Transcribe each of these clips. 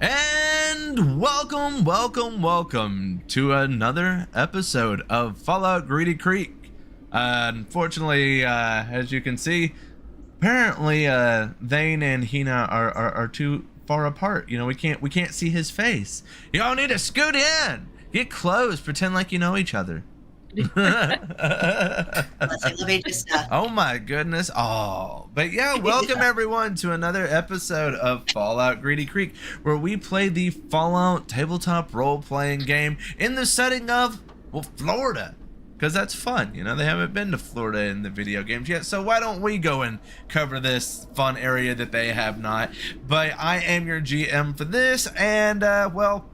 And welcome to another episode of Fallout Greedy Creek. Unfortunately, as you can see, apparently Thane and Hina are too far apart. You know, we can't see his face. Y'all need to scoot in, get close, pretend like you know each other. Let me just Oh my goodness. Oh, but yeah, welcome everyone to another episode of Fallout Greedy Creek, where we play the Fallout tabletop role-playing game in the setting of, well, Florida, because that's fun. You know, they haven't been to Florida in the video games yet, so why don't we go and cover this fun area that they have not. But I am your GM for this, and well,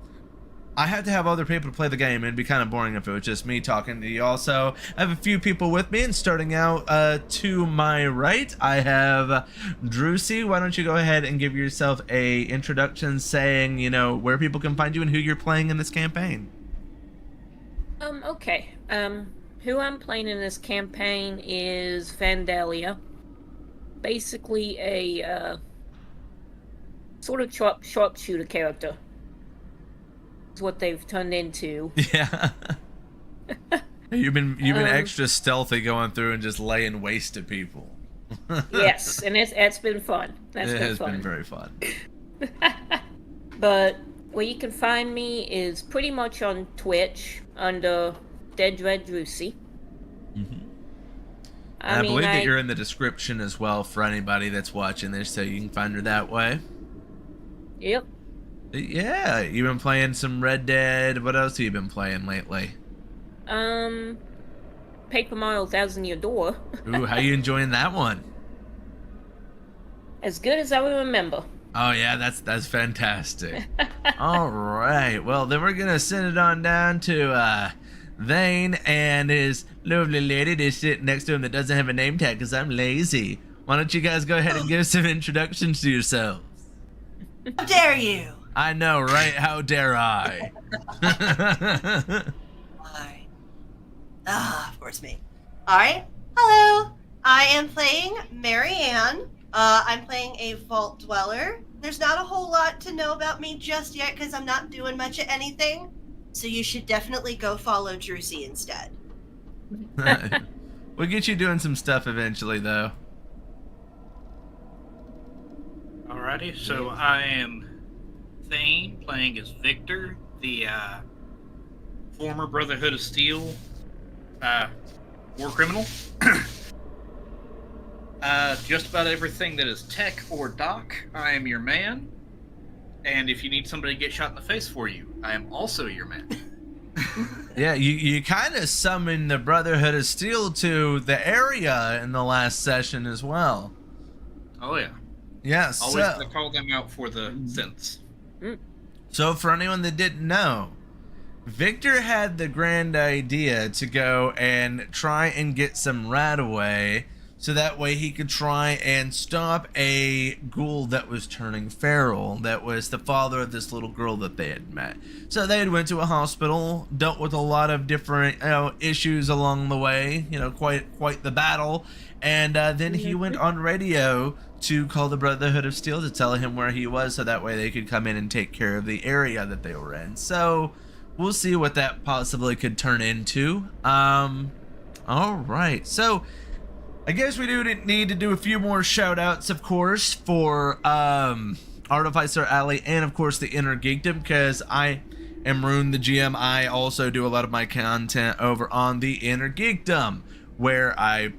I had to have other people to play the game, and it'd be kind of boring if it was just me talking to you all. So I have a few people with me, and starting out to my right, I have Drusy. Why don't you go ahead and give yourself a introduction, saying, you know, where people can find you and who you're playing in this campaign. Okay. Who I'm playing in this campaign is Vandalia. Basically a sort of sharpshooter character. What they've turned into. Yeah. you've been extra stealthy going through and just laying waste to people. Yes, and it's been fun. It has been very fun. But where you can find me is pretty much on Twitch under Dead Red Drusy. Mm-hmm. I believe that you're in the description as well for anybody that's watching this, so you can find her that way. Yep. Yeah, you've been playing some Red Dead. What else have you been playing lately? Paper Mario Thousand Year Door. Ooh, how you enjoying that one? As good as I remember. Oh yeah, that's fantastic. All right, well then we're gonna send it on down to Thane and his lovely lady that's sitting next to him that doesn't have a name tag because I'm lazy. Why don't you guys go ahead and give some introductions to yourselves? how dare you? I know, right? How dare I? Why? Of course me. Alright. Hello. I am playing Marianne. I'm playing a Vault Dweller. There's not a whole lot to know about me just yet because I'm not doing much of anything. So you should definitely go follow Drusy instead. We'll get you doing some stuff eventually, though. Alrighty, so I am Thane, playing as Victor, the former Brotherhood of Steel war criminal. Just about everything that is tech or doc, I am your man. And if you need somebody to get shot in the face for you, I am also your man. Yeah, you kind of summoned the Brotherhood of Steel to the area in the last session as well. Oh yeah. Yeah, Always gonna call them out for the synths. So for anyone that didn't know, Victor had the grand idea to go and try and get some Radaway so that way he could try and stop a ghoul that was turning feral, that was the father of this little girl that they had met. So they had went to a hospital, dealt with a lot of different issues along the way, quite the battle, and then he went on radio to call the Brotherhood of Steel to tell him where he was so that way they could come in and take care of the area that they were in. So we'll see what that possibly could turn into. All right, so I guess we do need to do a few more shout outs, of course, for Artificer Alley and of course the Inner Geekdom, because I am Rune the GM. I also do a lot of my content over on the Inner Geekdom, where I,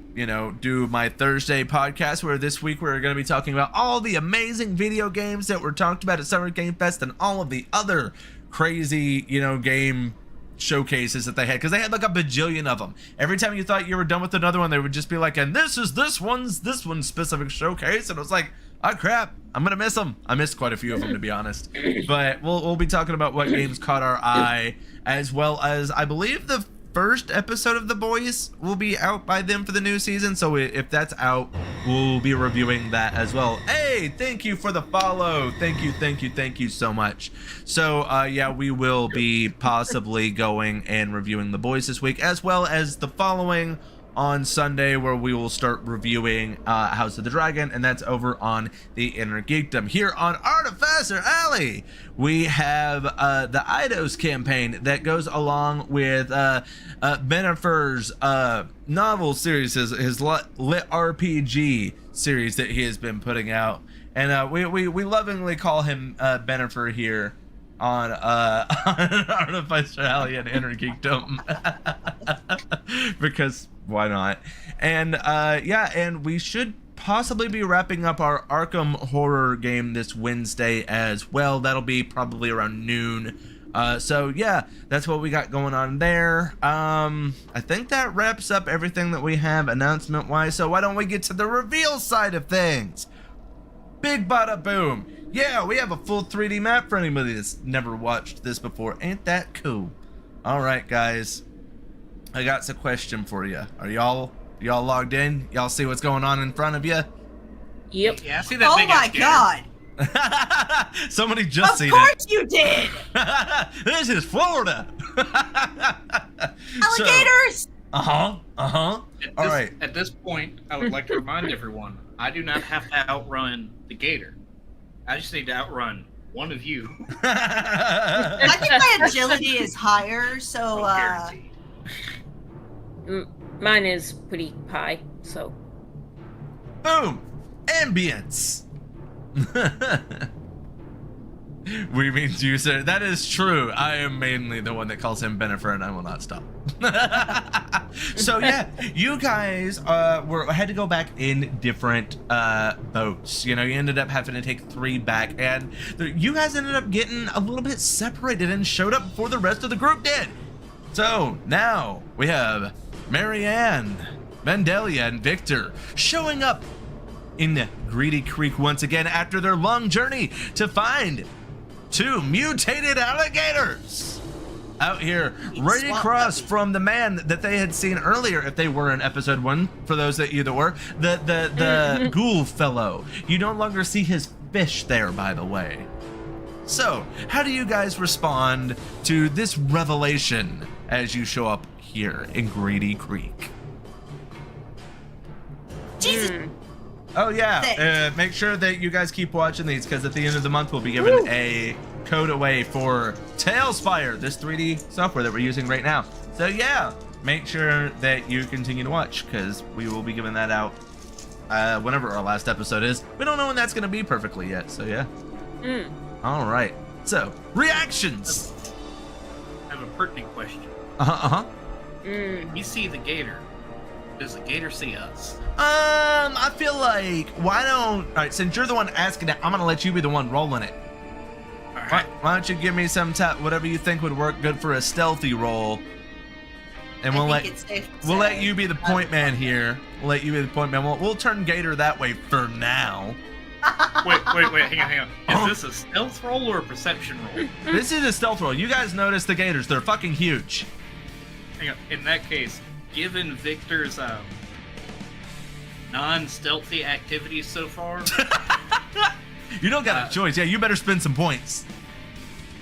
do my Thursday podcast, where this week we're going to be talking about all the amazing video games that were talked about at Summer Game Fest and all of the other crazy, game showcases that they had, because they had like a bajillion of them. Every time you thought you were done with another one, they would just be like, and this one's specific showcase, and it was like, oh crap, I'm gonna miss them. I missed quite a few of them, to be honest. But we'll be talking about what games caught our eye, as well as I believe the first episode of The Boys will be out by then for the new season, so if that's out, we'll be reviewing that as well. Hey, thank you for the follow. Thank you so much. So yeah, we will be possibly going and reviewing The Boys this week, as well as the following on Sunday, where we will start reviewing House of the Dragon, and that's over on the Inner Geekdom. Here on Artificer Alley, we have the Eidos campaign that goes along with Benifer's novel series, his lit RPG series that he has been putting out. And we lovingly call him Benifer here on Artificer Alley and Inner Geekdom. Because why not? And yeah, and we should possibly be wrapping up our Arkham horror game this Wednesday as well. That'll be probably around noon. So yeah, that's what we got going on there. I think that wraps up everything that we have announcement wise. So why don't we get to the reveal side of things? Big bada boom. Yeah, we have a full 3D map for anybody that's never watched this before. Ain't that cool? All right, guys. I got a question for you. Are y'all logged in? Y'all see what's going on in front of you? Yep. Yeah, I see that Oh big my ass god! Somebody just seen Of course you did! it. This is Florida. Alligators! All right. At this point, I would like to remind everyone, I do not have to outrun the gator. I just need to outrun one of you. I think my agility is higher, so Guaranteed. Mine is pretty high, so. Boom! Ambience! We mean juicer. That is true. I am mainly the one that calls him Benifer, and I will not stop. So yeah, you guys had to go back in different boats. You know, you ended up having to take 3 back, and you guys ended up getting a little bit separated and showed up before the rest of the group did. So now we have Marianne, Vandalia, and Victor showing up in Greedy Creek once again after their long journey to find 2 mutated alligators out here right across from the man that they had seen earlier, if they were in episode 1, for those that either were, the ghoul fellow. You no longer see his fish there, by the way. So how do you guys respond to this revelation as you show up here in Greedy Creek? Jesus. Oh yeah, make sure that you guys keep watching these, because at the end of the month we'll be giving a code away for Tailspire, this 3D software that we're using right now. So yeah, make sure that you continue to watch, because we will be giving that out whenever our last episode is. We don't know when that's going to be perfectly yet, so yeah. All right, so reactions. I have a pertinent question. You see the gator. Does the gator see us? I feel like, all right, since you're the one asking it, I'm gonna let you be the one rolling it. All right. Why don't you give me some whatever you think would work good for a stealthy roll, and we'll let you be the point man here. We'll let you be the point man. We'll turn Gator that way for now. Wait, hang on. Is this a stealth roll or a perception roll? This is a stealth roll. You guys notice the gators? They're fucking huge. Hang on. In that case, given Victor's non-stealthy activities so far, you don't got a choice. Yeah, you better spend some points.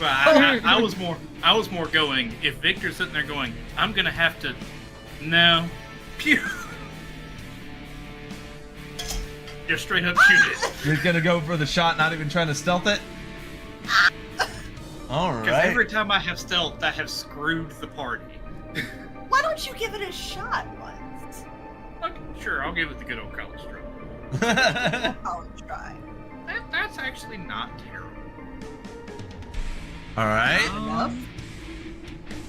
Well, I was more going, if Victor's sitting there going, I'm gonna have to, no, pew, just straight up shoot it. You're gonna go for the shot, not even trying to stealth it? All right. Because every time I have stealth, I have screwed the party. Why don't you give it a shot once? Okay, sure, I'll give it the good old college try. College try. That's actually not terrible. All right. Enough.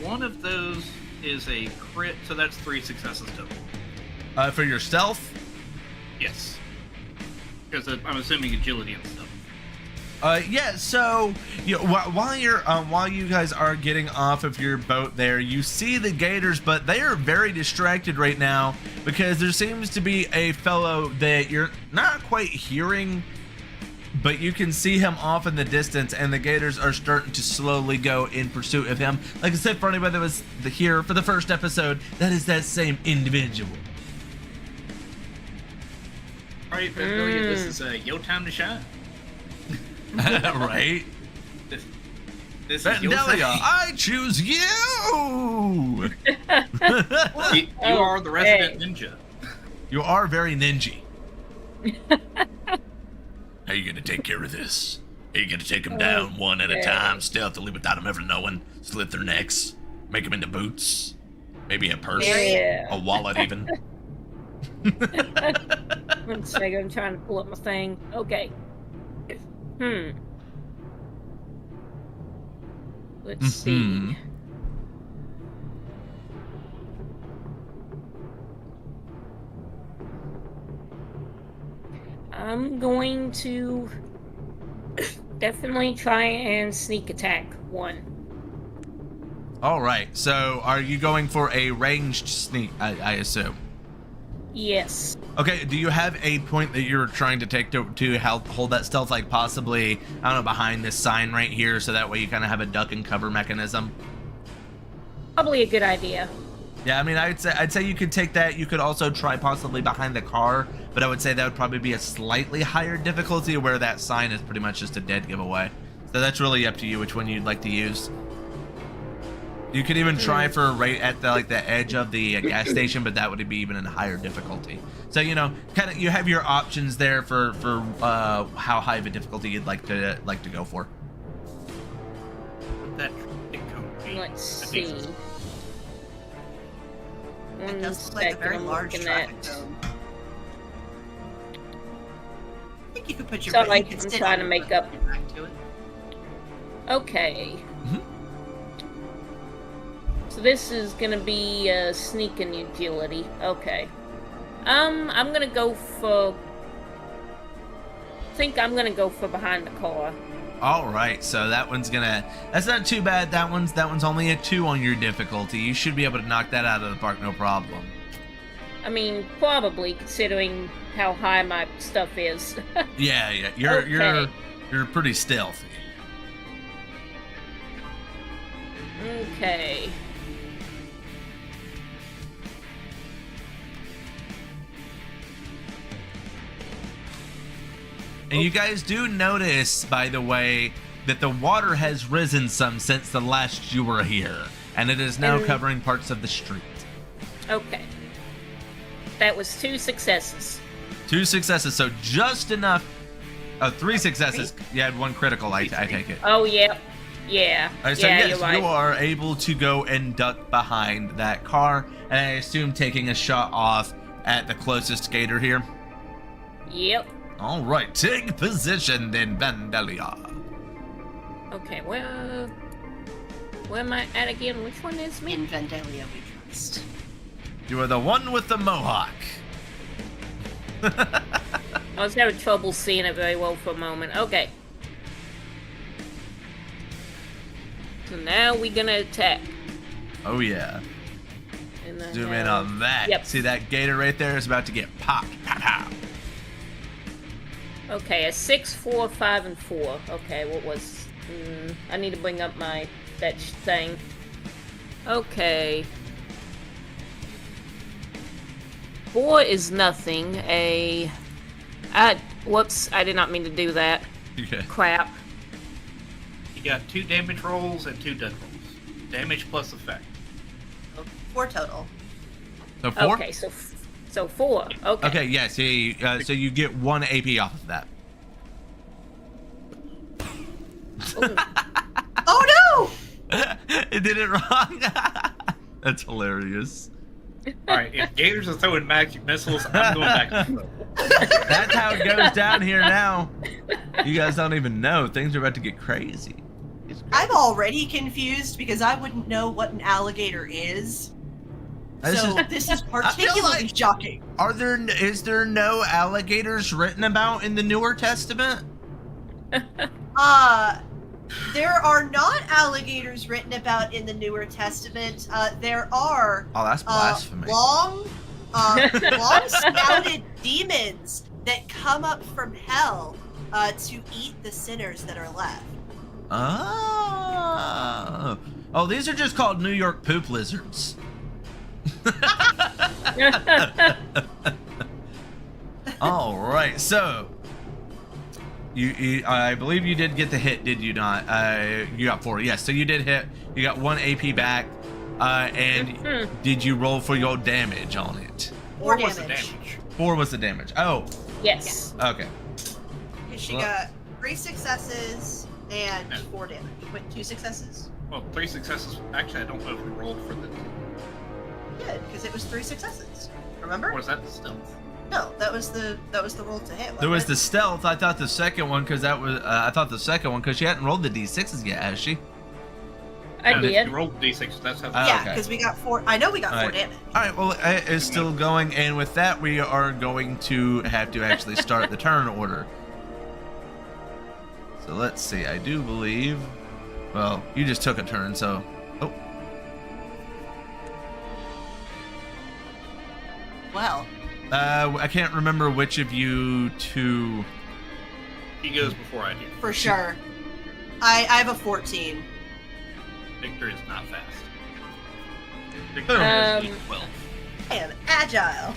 One of those is a crit, so that's 3 successes total. For your stealth? Yes. Because I'm assuming agility and stuff. Yeah. So, while you guys are getting off of your boat there, you see the gators, but they are very distracted right now because there seems to be a fellow that you're not quite hearing, but you can see him off in the distance, and the gators are starting to slowly go in pursuit of him. Like I said, for anybody that was here for the first episode, that is that same individual. All right, this is your time to shine. Right? This is your Vandalia, thing. I choose you! You are the resident ninja. You are very ninja. How you gonna take care of this? Are you gonna take them down one at a time, stealthily, without them ever knowing? Slit their necks, make them into boots, maybe a purse, a wallet, even. 1 second, I'm trying to pull up my thing. Okay. Let's see. I'm going to definitely try and sneak attack 1. All right. So, are you going for a ranged sneak? I assume. Yes. Okay. Do you have a point that you're trying to take to help hold that stealth, like possibly, I don't know, behind this sign right here, so that way you kind of have a duck and cover mechanism? Probably a good idea. Yeah, I mean, I'd say you could take that. You could also try possibly behind the car, but I would say that would probably be a slightly higher difficulty, where that sign is pretty much just a dead giveaway. So that's really up to you which one you'd like to use. You could even try for right at the edge of the gas station, but that would be even a higher difficulty. So kind of you have your options there for how high of a difficulty you'd like to go for. Let's see. It does look like a very large traffic cone. I think you could put your. So, you like, could I'm sit trying on to your make butt up. and get back to it. Okay. So this is gonna be sneak and agility. Okay. I'm gonna go for. I think I'm gonna go for behind the car. All right, so that's not too bad. That one's only a 2 on your difficulty. You should be able to knock that out of the park, no problem. I mean, probably, considering how high my stuff is. Yeah, you're pretty stealthy. Okay. And you guys do notice, by the way, that the water has risen some since the last you were here, and it is now covering parts of the street. Okay. That was 2 successes. 2 successes, so just enough. 3 successes. You had 1 critical, I take it. Oh, yeah. Yeah. All right, so yeah, yes, you're right. you are able to go and duck behind that car, and I assume taking a shot off at the closest gator here. Yep. All right, take position then, Vandalia. Okay, where am I at again? Which one is me? In Vandalia we trust. You are the one with the mohawk. I was having trouble seeing it very well for a moment. Okay. So now we're gonna attack. Oh yeah. And then, Zoom in on that. Yep. See that gator right there is about to get popped. Pow, pow. Okay, a 6, 4, 5, and 4. Okay, what was... I need to bring up that thing. Okay. 4 is nothing. Whoops, I did not mean to do that. Okay. Crap. You got 2 damage rolls and 2 death rolls. Damage plus effect. 4 total. So 4? Okay, so 4. Okay. Okay, yeah, so you get 1 AP off of that. Oh no! It did it wrong. That's hilarious. Alright, if gators are throwing magic missiles, I'm going back to throw. That's how it goes down here now. You guys don't even know. Things are about to get crazy. I'm already confused because I wouldn't know what an alligator is. This is particularly shocking. Is there no alligators written about in the Newer Testament? There are not alligators written about in the Newer Testament. There are Oh, that's blasphemy. long-snouted demons that come up from hell to eat the sinners that are left. Oh, these are just called New York poop lizards. All right, so I believe you did get the hit, did you not? You got 4. Yes, so you did hit. You got 1 AP back. And did you roll for your damage on it? 4 was the damage. damage. 4 was the damage. Oh, Yes. okay. And she got 3 successes and 4 damage. Wait, 2 successes? Well, 3 successes. Actually, I don't know if we rolled for the. Yeah, because it was 3 successes. Remember? Or was that the stealth? No, that was the roll to hit. There was the wasn't stealth. I thought the second one because that was. I thought the second one because she hadn't rolled the d6s yet, has she? I And did. If you rolled d6, that's how. it? Yeah, okay. because we got 4. I know we got 4 Alright. damage. All right. Well, it's still going, and with that, we are going to have to actually start the turn order. So let's see. I do believe. Well, you just took a turn, so. Oh. Well, I can't remember which of you two. He goes before I do. for sure. I have a 14. Victor is not fast. Victor Um, has a 12. I am agile.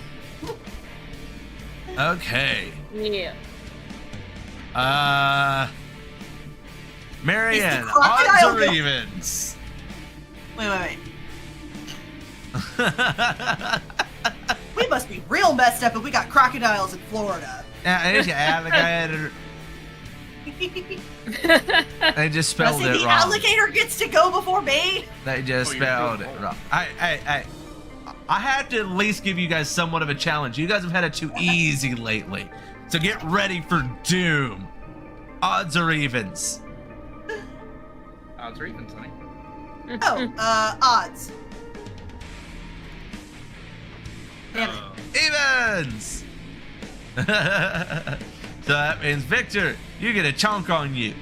Okay. Yeah. Marianne, Is the odds crocodile or go- evens? Wait. We must be real messed up if we got crocodiles in Florida. Yeah, it is alligator. They just Now, spelled see, it the wrong. alligator gets to go before me. They just Oh, you're spelled doing it wrong. wrong. I have to at least give you guys somewhat of a challenge. You guys have had it too easy lately. So get ready for doom. Odds or evens? Odds or evens, honey. Oh, odds. Damn it. Evens! So that means Victor, you get a chunk on you.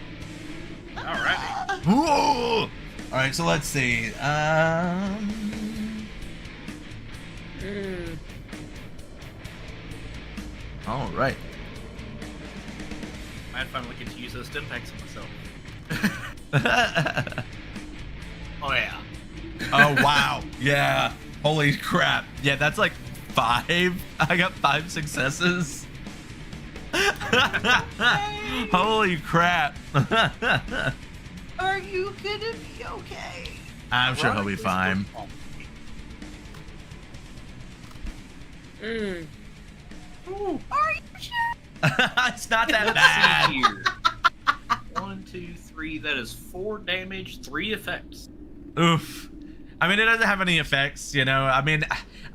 Alrighty. Whoa! Alright, so let's see. Alright. I finally get to use those stim packs on myself. Oh yeah. Oh wow. Yeah. Holy crap. Yeah, that's like 5. I got 5 successes. Holy crap. Are you gonna be okay? I'm sure he'll be fine. Are you sure? It's not that Let's bad. see here. 1, 2, 3. That is 4 damage, 3 effects. Oof. I mean, it doesn't have any effects, you know. I mean,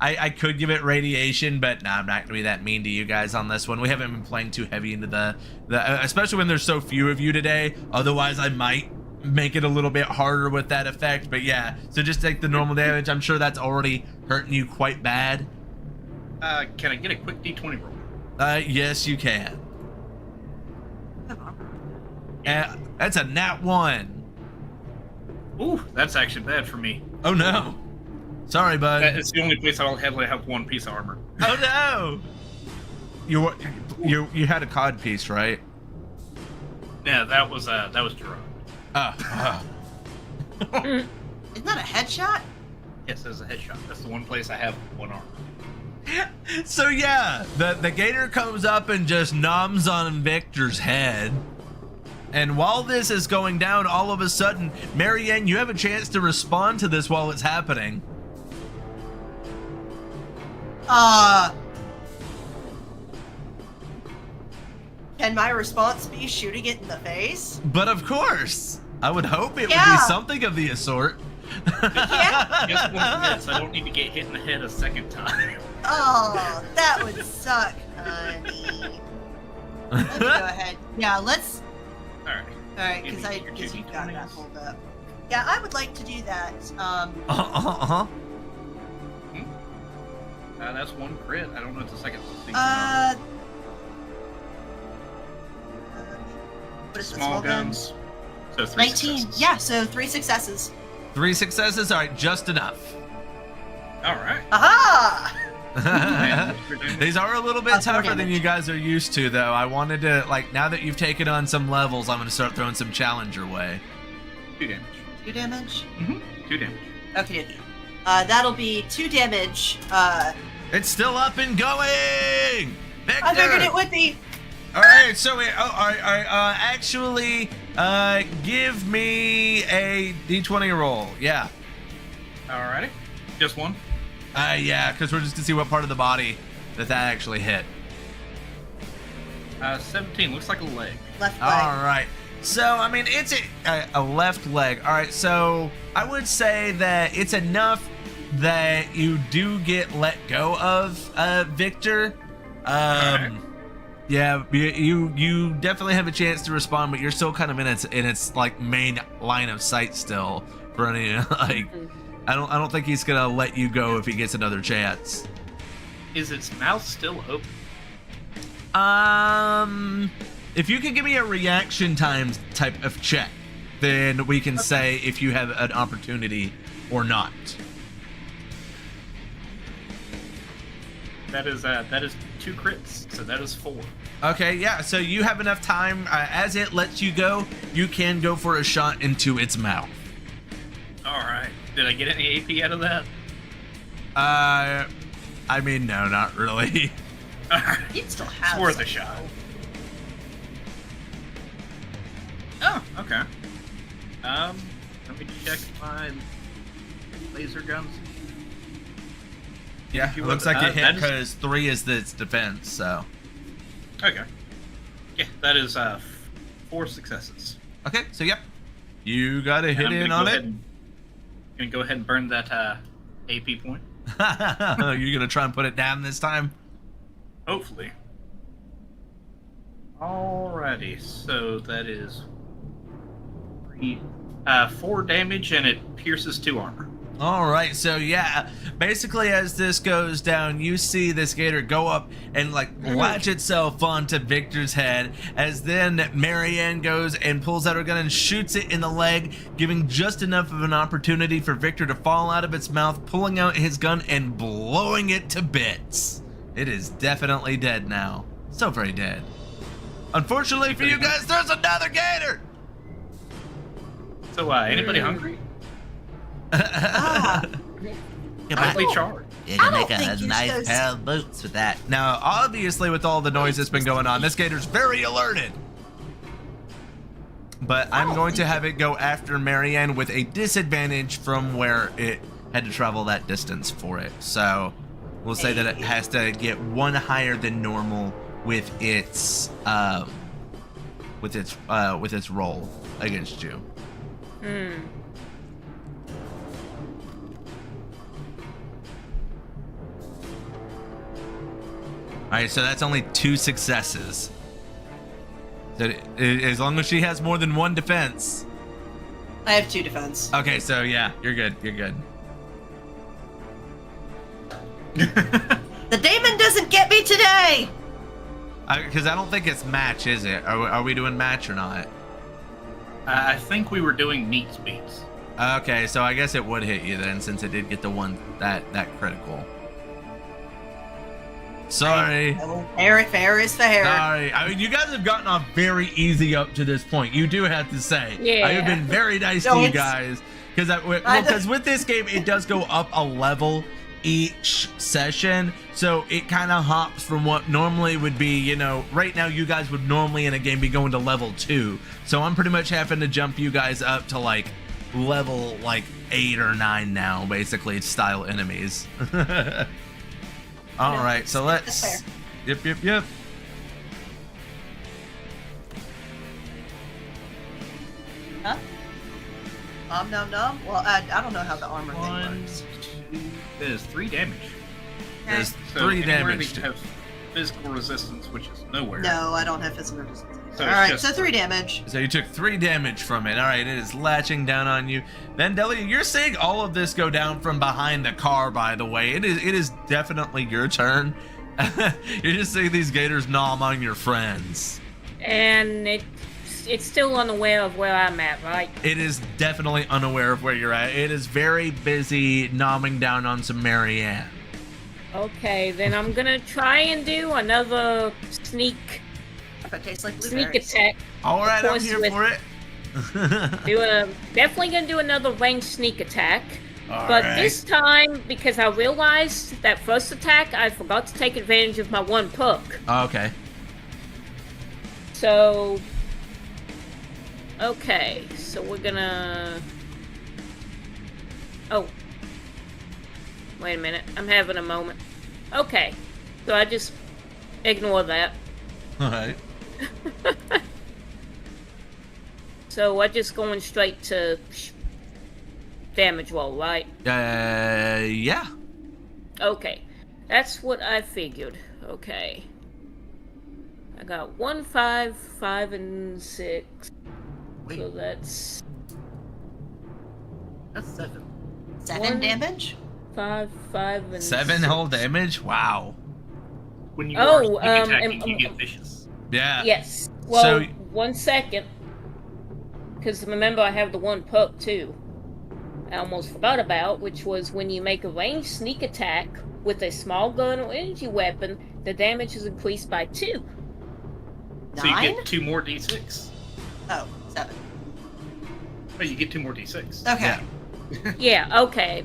I could give it radiation, but no, I'm not gonna be that mean to you guys on this one. We haven't been playing too heavy into the especially when there's so few of you today. Otherwise, I might make it a little bit harder with that effect. But yeah, so just take the normal damage. I'm sure that's already hurting you quite bad. Can I get a quick d20 roll? Yes, you can. Come on. That's a nat 1. Ooh, that's actually bad for me. Oh no. Sorry, bud. It's the only place I'll have 1 piece of armor. Oh no. You had a cod piece, right? Yeah, that was Gerard. Isn't that a headshot? Yes, there's a headshot. That's the one place I have 1 armor. So yeah, the gator comes up and just noms on Victor's head. And while this is going down, all of a sudden, Marianne, you have a chance to respond to this while it's happening. Can my response be shooting it in the face? But of course, I would hope it would Yeah. be something of the sort. Yeah. Just 1 hit, so I don't need to get hit in the head a second time. Oh, that would suck, honey. Let's go ahead. Yeah, let's. Alright. Alright, Give because me your you've got that 2d20s. pulled up. Yeah, I would like to do that. That's 1 crit. I don't know if the second thing. What is it? Small guns. So 3 19. successes. Yeah, so 3 successes. 3 successes, all right, just enough. Alright. Aha! These are a little bit That's more tougher than damage. you guys are used to, though. I wanted to, like, now that you've taken on some levels, I'm going to start throwing some challenge your way. 2 damage. 2 damage? Mm-hmm. 2 damage. Okay. That'll be 2 damage. It's still up and going! Victor! I figured it would be. All right, so all right, actually, give me a d20 roll. Yeah. Alrighty. Just one. Yeah, because we're just to see what part of the body that actually hit. 17. Looks like a leg. Left leg. All right. So, I mean, it's a left leg. All right, so I would say that it's enough that you do get let go of Victor. Okay. Yeah, you definitely have a chance to respond, but you're still kind of in its like main line of sight still. For any like, I don't think he's gonna let you go if he gets another chance. Is its mouth still open? If you can give me a reaction times type of check, then we can say if you have an opportunity or not. That is 2 crits, so that is 4. Okay, yeah, so you have enough time. As it lets you go, you can go for a shot into its mouth. Alright. Did I get any AP out of that? I mean, no, not really. Alright. You'd still have It's worth a some. shot. Oh, okay. Let me check my laser guns. Yeah, If you it looks would, like it hit that is- because 3 is its defense, so. Okay. Yeah, that is 4 successes. Okay, so yep. You gotta hit And I'm in gonna on go it. ahead and- Gonna go ahead and burn that AP point. You're gonna try and put it down this time? Hopefully. Alrighty, so that is 4 damage and it pierces 2 armor. All right, so yeah, basically as this goes down, you see this gator go up and like latch itself onto Victor's head, as then Marianne goes and pulls out her gun and shoots it in the leg, giving just enough of an opportunity for Victor to fall out of its mouth, pulling out his gun and blowing it to bits. It is definitely dead now. So very dead. Unfortunately for you guys, there's another gator! So, anybody hungry? Ah, Lightly charged. You I can don't make think a you're nice supposed pair of boots with that. Now, obviously, with all the noise that's been going on, this gator's very alerted. But I'm going to have it go after Marianne with a disadvantage from where it had to travel that distance for it. So we'll say that it has to get 1 higher than normal with its roll against you. All right, so that's only 2 successes. So as long as she has more than 1 defense. I have 2 defense. Okay, so yeah, you're good. You're good. The demon doesn't get me today! Because I don't think it's match, is it? Are we doing match or not? I think we were doing meat speeds. Okay, so I guess it would hit you then, since it did get the one that critical. Sorry. Fair is fair. Sorry. I mean, you guys have gotten off very easy up to this point. You do have to say. Yeah. I've been very nice No, to you it's- guys. Because with this game, it does go up a level each session. So it kind of hops from what normally would be, you know, right now you guys would normally in a game be going to level 2. So I'm pretty much having to jump you guys up to like level like 8 or 9 now, basically, style enemies. All right, so let's. That's Yep. Huh? Nom nom. Well, I don't know how the armor thing 1, works. 2. That is 3 damage. There's So 3 anywhere damage. that you have physical resistance, which is nowhere. No, I don't have physical resistance. So All it's right, just- so 3 damage. So you took 3 damage from it. All right, it is latching down on you. Vandelia, you're seeing all of this go down from behind the car, by the way. It is definitely your turn. You're just seeing these gators nom on your friends. And it's still unaware of where I'm at, right? It is definitely unaware of where you're at. It is very busy nomming down on some Marianne. Okay, then I'm gonna try and do another sneak If it tastes like sneak blueberries. attack. All right, I'm course here with- for it. Definitely gonna do another ranged sneak attack. All But right. this time, because I realized that first attack, I forgot to take advantage of my 1 perk. Okay. So... Okay, so we're gonna... Oh. Wait a minute, I'm having a moment. Okay, so I just ignore that. Alright. So we're just going straight to damage roll, right? Yeah. Okay, that's what I figured. Okay. I got 1, 5, 5, and 6. Wait, So that's that's 7. 7 One- damage? 5, 5, and 7 6. whole damage? Wow. When you Oh, are sneak attacking, and- you get vicious. Yeah. Yes. Well, So- 1 second. Because remember, I have the one perk too. I almost forgot about, which was when you make a ranged sneak attack with a small gun or energy weapon, the damage is increased by 2. 9? So you get 2 more d6. Oh, 7. Oh, you get 2 more d6. Okay. Yeah. Yeah. Okay.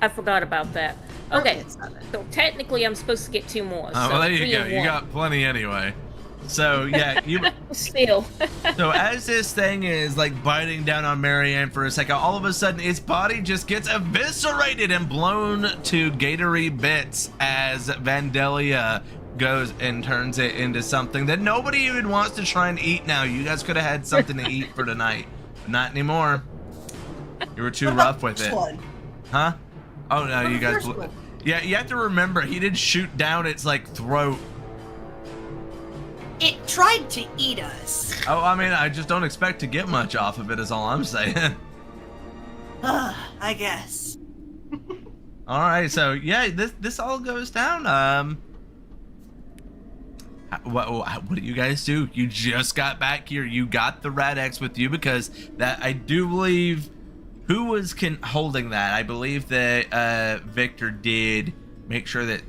I forgot about that. Okay. It's 7. So technically, I'm supposed to get 2 more. Oh, so well, there you 3 go. and You 1. got plenty anyway. So, yeah, you... Still. So as this thing is like biting down on Marianne for a second, all of a sudden its body just gets eviscerated and blown to gatory bits as Vandalia goes and turns it into something that nobody even wants to try and eat now. You guys could have had something to eat for tonight. But not anymore. You were too What about rough with the it. first one? Huh? Oh no, What you about the guys... first one? Yeah, you have to remember, he did shoot down its like throat. It tried to eat us. Oh, I mean, I just don't expect to get much off of it is all I'm saying. I guess. All right, so yeah, this all goes down. What do you guys do? You just got back here. You got the Rad-X with you because that I do believe who was holding that. I believe that Victor did make sure that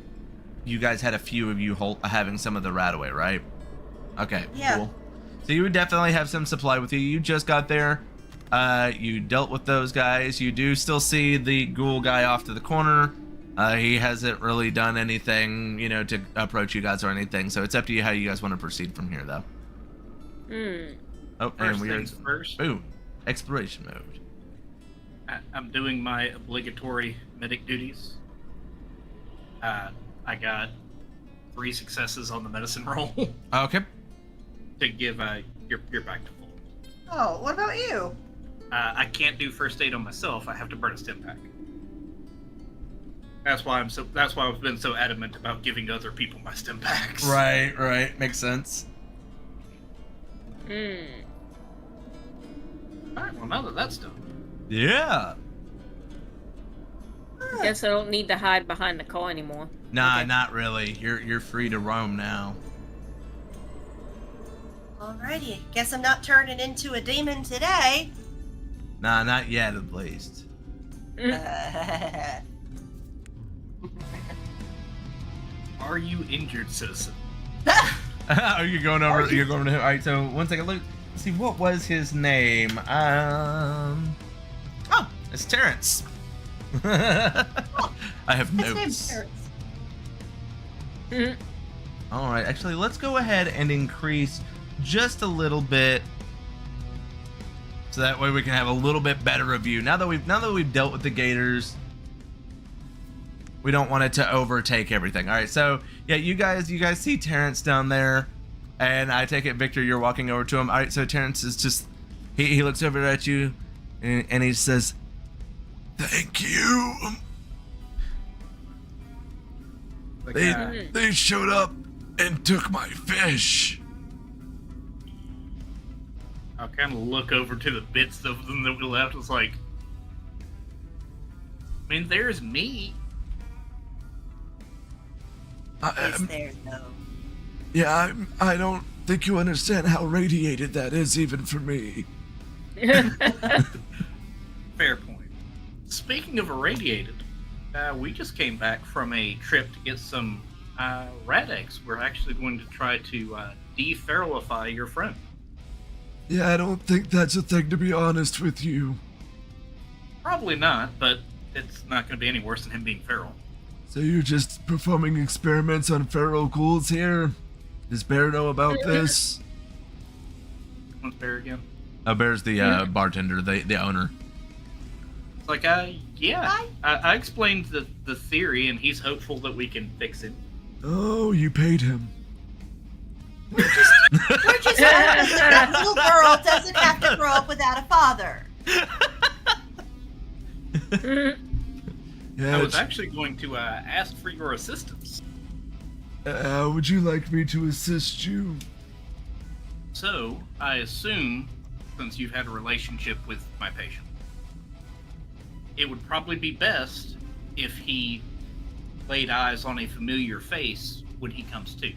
you guys had a few of you having some of the Radaway, right? Okay, Yeah. cool. So you would definitely have some supply with you. You just got there. You dealt with those guys. You do still see the ghoul guy off to the corner. He hasn't really done anything, to approach you guys or anything. So it's up to you how you guys want to proceed from here, though. Oh, and First we things first, boom, exploration mode. I'm doing my obligatory medic duties. I got 3 successes on the medicine roll Okay. to give you're back to full. Oh, what about you? I can't do first aid on myself. I have to burn a stim pack. That's why I've been so adamant about giving other people my stim packs. Right. Makes sense. Alright, well now that that's done. Yeah. Guess I don't need to hide behind the car anymore. Nah, Okay. not really. You're free to roam now. Alrighty, guess I'm not turning into a demon today. Nah, not yet at least. Are you injured, citizen? Are you going over? You're going to him. All right. So one second. Let's see. What was his name? Oh, it's Terrence. I have His name's notes. Terrence. All right. Actually, let's go ahead and increase just a little bit, so that way we can have a little bit better of you. Now that we've dealt with the gators, we don't want it to overtake everything. All right. So yeah, you guys see Terrence down there, and I take it, Victor, you're walking over to him. All right. So Terrence is just he looks over at you, and he says, "Thank you. They showed up and took my fish." I'll kind of look over to the bits of them that we left. It's like, I mean, there's me. Is there though? Yeah, I don't think you understand how radiated that is, even for me. Fair point. Speaking of irradiated, we just came back from a trip to get some Rad-X. We're actually going to try to de-feralify your friend. Yeah, I don't think that's a thing, to be honest with you. Probably not, but it's not going to be any worse than him being feral. So you're just performing experiments on feral ghouls here? Does Bear know about this? What's Bear again? Bear's the bartender, the owner. It's like, yeah. I explained the theory, and he's hopeful that we can fix it. Oh, you paid him. We're just hoping that little girl doesn't have to grow up without a father. Yeah, I was actually going to ask for your assistance. how would you like me to assist you? So, I assume, since you've had a relationship with my patient, it would probably be best if he laid eyes on a familiar face when he comes to.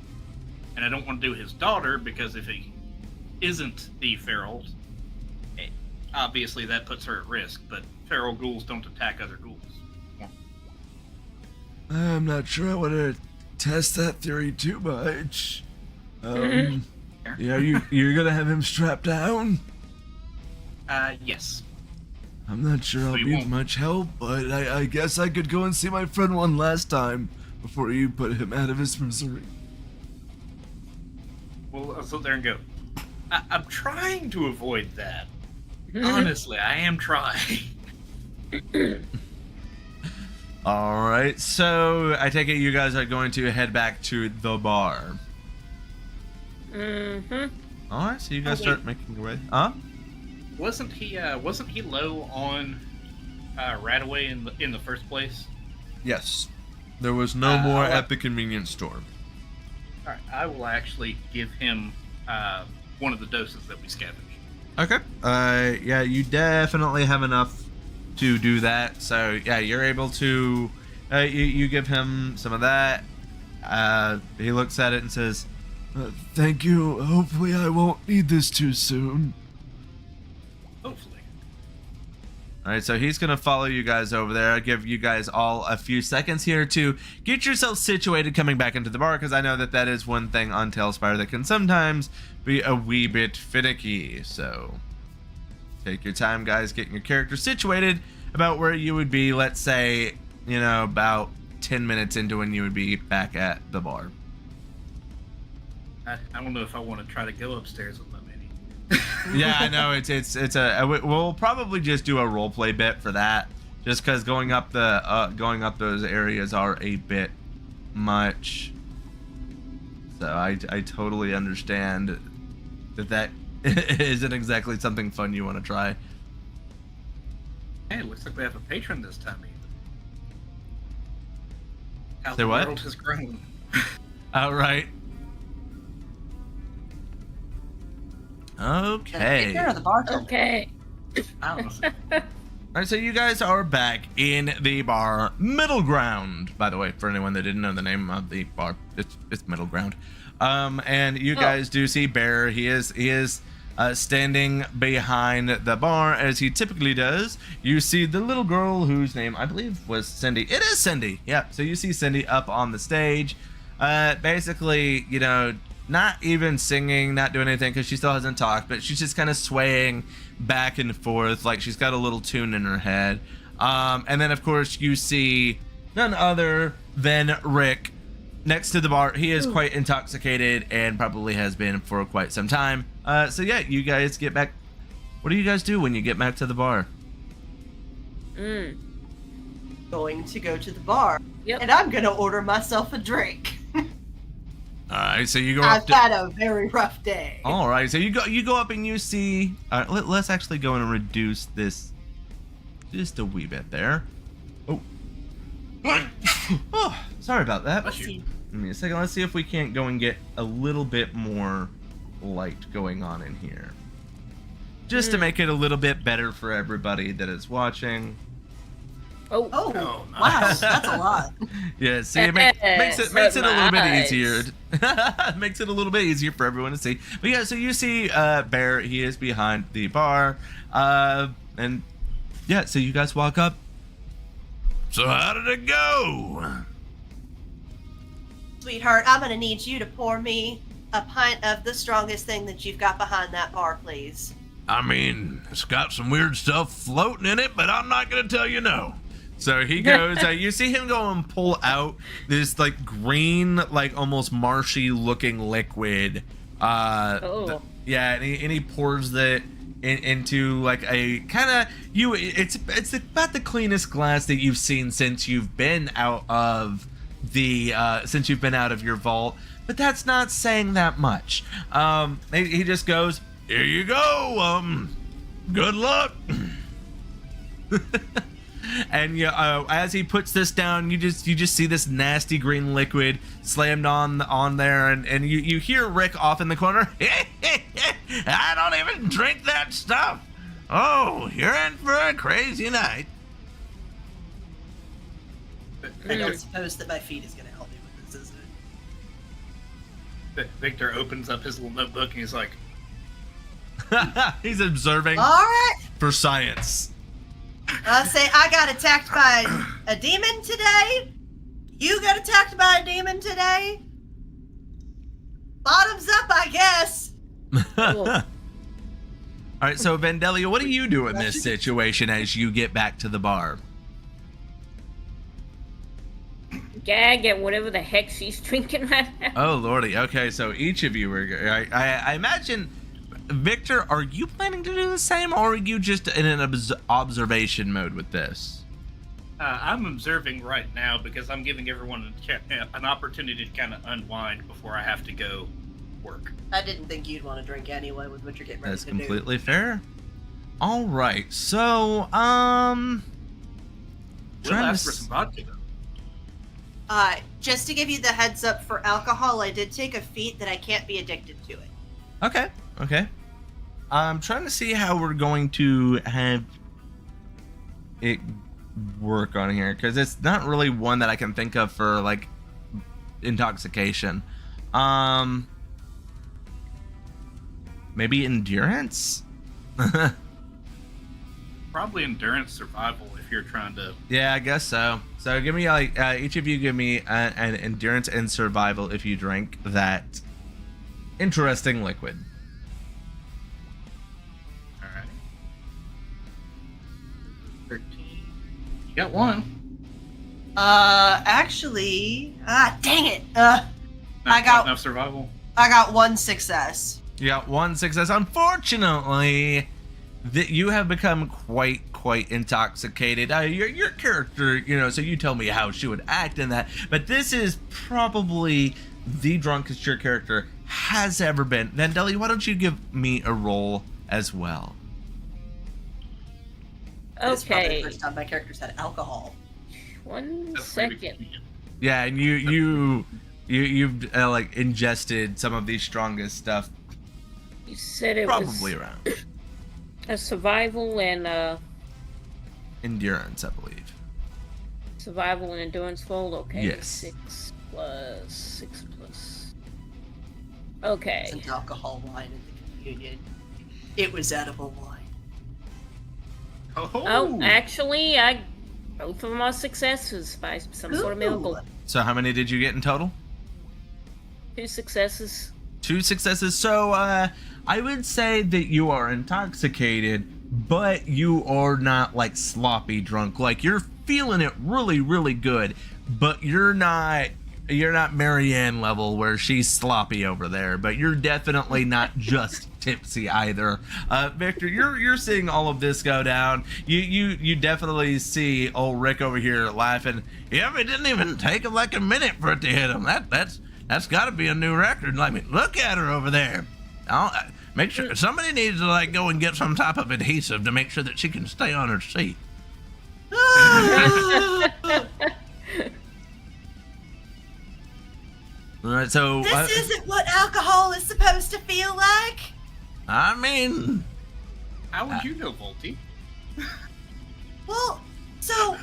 And I don't want to do his daughter, because if he isn't the feral, obviously that puts her at risk, but feral ghouls don't attack other ghouls. I'm not sure I want to test that theory too much. Yeah, you're gonna have him strapped down? Yes. I'm not sure I'll We be won't. much help, but I guess I could go and see my friend one last time before you put him out of his misery. Well, I'll sit there and go, I'm trying to avoid that. Honestly, I am trying. All right, so I take it you guys are going to head back to the bar. All right, so you guys start making your way. Wasn't he low on Radaway in the first place? Yes. There was no more I like- at the convenience store. All right, I will actually give him one of the doses that we scavenged. Okay. Yeah, you definitely have enough to do that. So yeah, you're able to. You give him some of that. He looks at it and says, Thank you. Hopefully I won't need this too soon. Hopefully. all right, so he's gonna follow you guys over there. I'll give you guys all a few seconds here to get yourself situated coming back into the bar, because I know that is one thing on Tailspire that can sometimes be a wee bit finicky. So take your time, guys, getting your character situated about where you would be, let's say, about 10 minutes into when you would be back at the bar. I don't know if I want to try to go upstairs with my mini. Yeah, I know we'll probably just do a role play bit for that, just because going up those areas are a bit much. So I totally understand that isn't exactly something fun you want to try. Hey, it looks like we have a patron this time. How Say the what? world has grown. All right. Okay. Take care of the bartender. Okay. Honestly. All right, so you guys are back in the bar Middle Ground. By the way, for anyone that didn't know the name of the bar, it's Middle Ground. And you guys do see Bear. He is standing behind the bar as he typically does. You see the little girl whose name I believe was Cindy. It is Cindy. Yeah. So you see Cindy up on the stage. Basically, not even singing, not doing anything, because she still hasn't talked, but she's just kind of swaying back and forth like she's got a little tune in her head. And then, of course, you see none other than Rick next to the bar. He is quite intoxicated and probably has been for quite some time. So yeah, you guys get back. What do you guys do when you get back to the bar? Going to go to the bar. Yep. And I'm going to order myself a drink. All right, so you go I've up to. had a very rough day. All right, so you go up and you see. All right, let's actually go and reduce this just a wee bit there. Oh. Oh, sorry about that. Bless you. Give me a second. Let's see if we can't go and get a little bit more light going on in here, just to make it a little bit better for everybody that is watching. Oh. Oh, Oh, wow, nice. that's a lot. Yeah, see, it makes it a little bit eyes. easier. Makes it a little bit easier for everyone to see. But yeah, so you see Bear. He is behind the bar, and yeah, so you guys walk up. So how did it go? Sweetheart, I'm going to need you to pour me a pint of the strongest thing that you've got behind that bar, please. I mean, it's got some weird stuff floating in it, but I'm not gonna tell you no. So he goes, you see him go and pull out this like green, like almost marshy looking liquid Oh. Yeah, and he pours into like a kind of it's about the cleanest glass that you've seen since you've been out of your vault, but that's not saying that much. He just goes, "Here you go. Good luck." And as he puts this down, you just see this nasty green liquid slammed on there, and you hear Rick off in the corner. I don't even drink that stuff. Oh, you're in for a crazy night. I don't suppose that my feet is going to help me with this, is it? Victor opens up his little notebook and he's like, He's observing All right. for science. I say I got attacked by a demon today. You got attacked by a demon today. Bottoms up, I guess. Cool. All right, so Vandalia, what do you do in this situation as you get back to the bar? Gag at whatever the heck she's drinking right now. Oh lordy. Okay, so each of you are. I imagine, Victor, are you planning to do the same, or are you just in an observation mode with this? I'm observing right now because I'm giving everyone an opportunity to kind of unwind before I have to go work. I didn't think you'd want to drink anyway with what you're getting ready That's to completely fair. All right, so We'll trying ask to for some vodka. Just to give you the heads up for alcohol, I did take a feat that I can't be addicted to it. Okay. I'm trying to see how we're going to have it work on here, because it's not really one that I can think of for like intoxication. Maybe endurance. Probably endurance survival if you're trying to. Yeah, I guess so. So give me like each of you give me an endurance and survival if you drink that interesting liquid. All right. 13. You got one. Actually, dang it. I got enough survival. I got one success. You got one success. Unfortunately, you have become quite intoxicated. Your character, so you tell me how she would act in that. But this is probably the drunkest your character has ever been. Vandelli, why don't you give me a roll as well? It's probably the Okay. first time my character's had alcohol. 1 That's maybe- second. Yeah, and you've like ingested some of the strongest stuff You said it probably was around. a survival and Endurance, I believe. survival and endurance roll. Okay. Yes. 6 plus. Okay. It's an alcohol wine in the communion. It was edible wine. Oh, actually, both of them are successes by some sort of miracle. So how many did you get in total? 2 successes. 2 successes. So I would say that you are intoxicated, but you are not like sloppy drunk. Like you're feeling it really, really good, but you're not Marianne level where she's sloppy over there, but you're definitely not just tipsy either. Victor, you're seeing all of this go down. You definitely see old Rick over here laughing. Yeah, it didn't even take him like a minute for it to hit him. That's got to be a new record. I mean, look at her over there. Make sure somebody needs to like go and get some type of adhesive to make sure that she can stay on her seat. All right, so This isn't what alcohol is supposed to feel like. I mean, How would you know, Volty? Well, so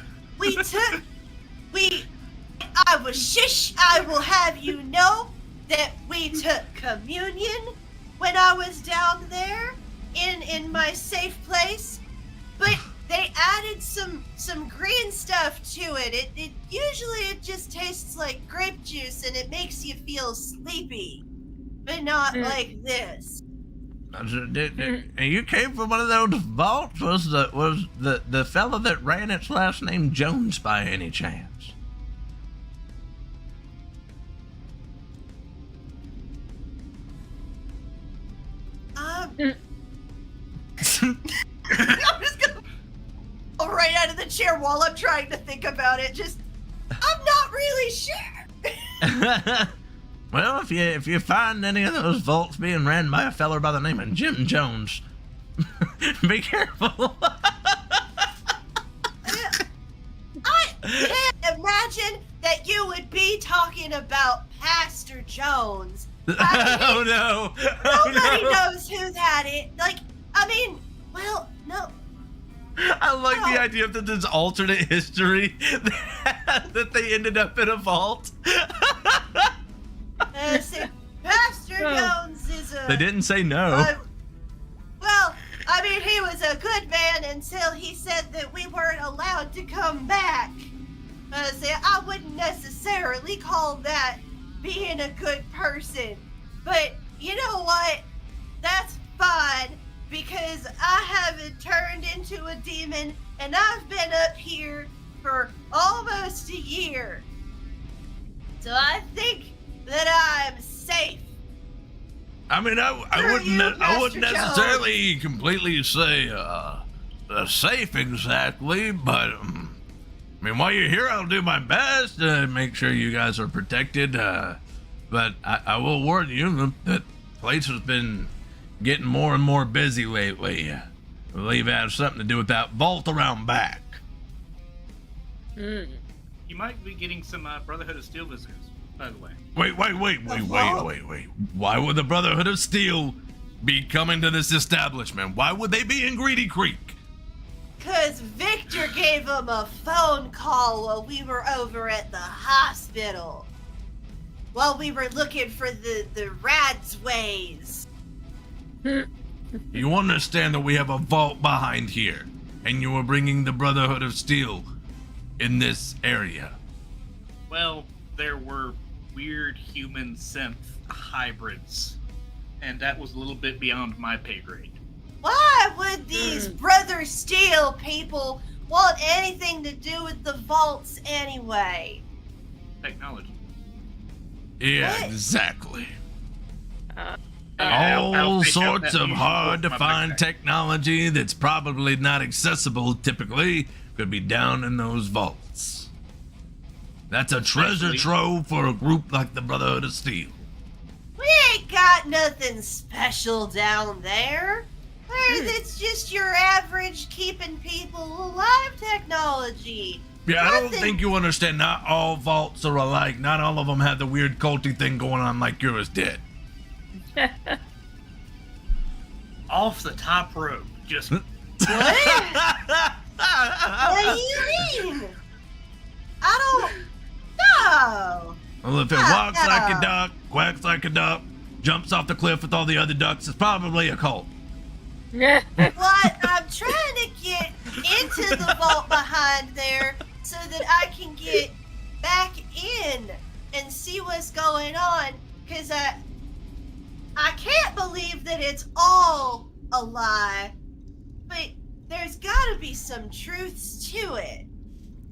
I will have you know that we took communion when I was down there in my safe place, but they added some green stuff to it. It usually just tastes like grape juice and it makes you feel sleepy, but not like this. you came from one of those vaults. Was the fella that ran its last name Jones by any chance? I'm just gonna pull right out of the chair while I'm trying to think about it. I'm not really sure. Well, if you find any of those vaults being ran by a feller by the name of Jim Jones, be careful. I can't imagine that you would be talking about Pastor Jones. Oh no! Nobody no. knows who that is. No. I like Oh. the idea that there's alternate history that they ended up in a vault. See, Pastor Jones is a... They didn't say no. He was a good man until he said that we weren't allowed to come back. I wouldn't necessarily call that being a good person. But you know what? That's fine, because I haven't turned into a demon, and I've been up here for almost a year. So I think that I'm safe. I mean, I wouldn't Pastor necessarily completely say safe exactly, but I mean, while you're here, I'll do my best to make sure you guys are protected. But I will warn you that the place has been getting more and more busy lately. I believe it has something to do with that vault around back. You might be getting some Brotherhood of Steel visitors, by the way. Wait. Why would the Brotherhood of Steel be coming to this establishment? Why would they be in Greedy Creek? Because Victor gave him a phone call while we were over at the hospital. While we were looking for the Radsways. You understand that we have a vault behind here, and you were bringing the Brotherhood of Steel in this area. Well, there were weird human synth hybrids, and that was a little bit beyond my pay grade. Why would these Brother Steel people want anything to do with the vaults anyway? Technology. Yeah, What? exactly. I'll All take out sorts that of music hard to off my find backpack. technology that's probably not accessible typically could be down in those vaults. That's a treasure Especially- trove for a group like the Brotherhood of Steel. We ain't got nothing special down there. It's just your average keeping people alive technology. Yeah, I don't Nothing- think you understand. Not all vaults are alike. Not all of them have the weird culty thing going on like yours did. Off the top rope. Just What? What do you mean? I don't know. Well, if it walks like a duck, quacks like a duck, jumps off the cliff with all the other ducks, it's probably a cult. But I'm trying to get into the vault behind there so that I can get back in and see what's going on. Because I can't believe that it's all a lie. But there's got to be some truths to it.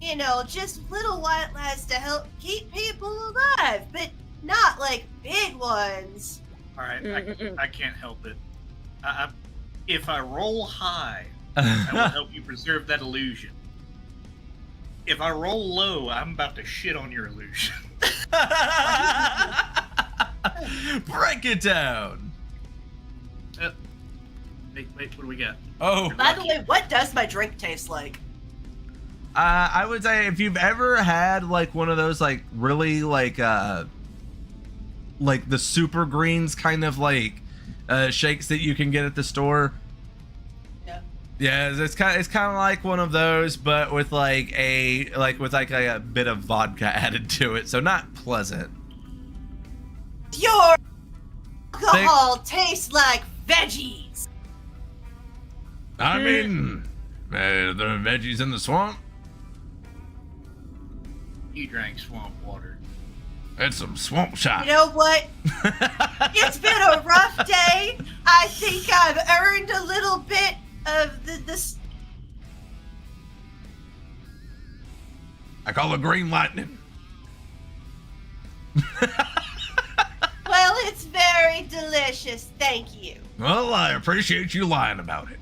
You know, just little white lies to help keep people alive, but not like big ones. all right. I can't help it. If I roll high, I will help you preserve that illusion. If I roll low, I'm about to shit on your illusion. Break it down. Wait, what do we got? Oh, By the way, what does my drink taste like? I would say if you've ever had like one of those like really like the super greens kind of like shakes that you can get at the store. Yeah. Yeah, it's kind of like one of those, but with like a bit of vodka added to it, so not pleasant. Your alcohol tastes like veggies. I mean, there are veggies in the swamp. You drank swamp water. That's some swamp shot. You know what? It's been a rough day. I think I've earned a little bit of the I call it green lightning. Well, it's very delicious. Thank you. Well, I appreciate you lying about it.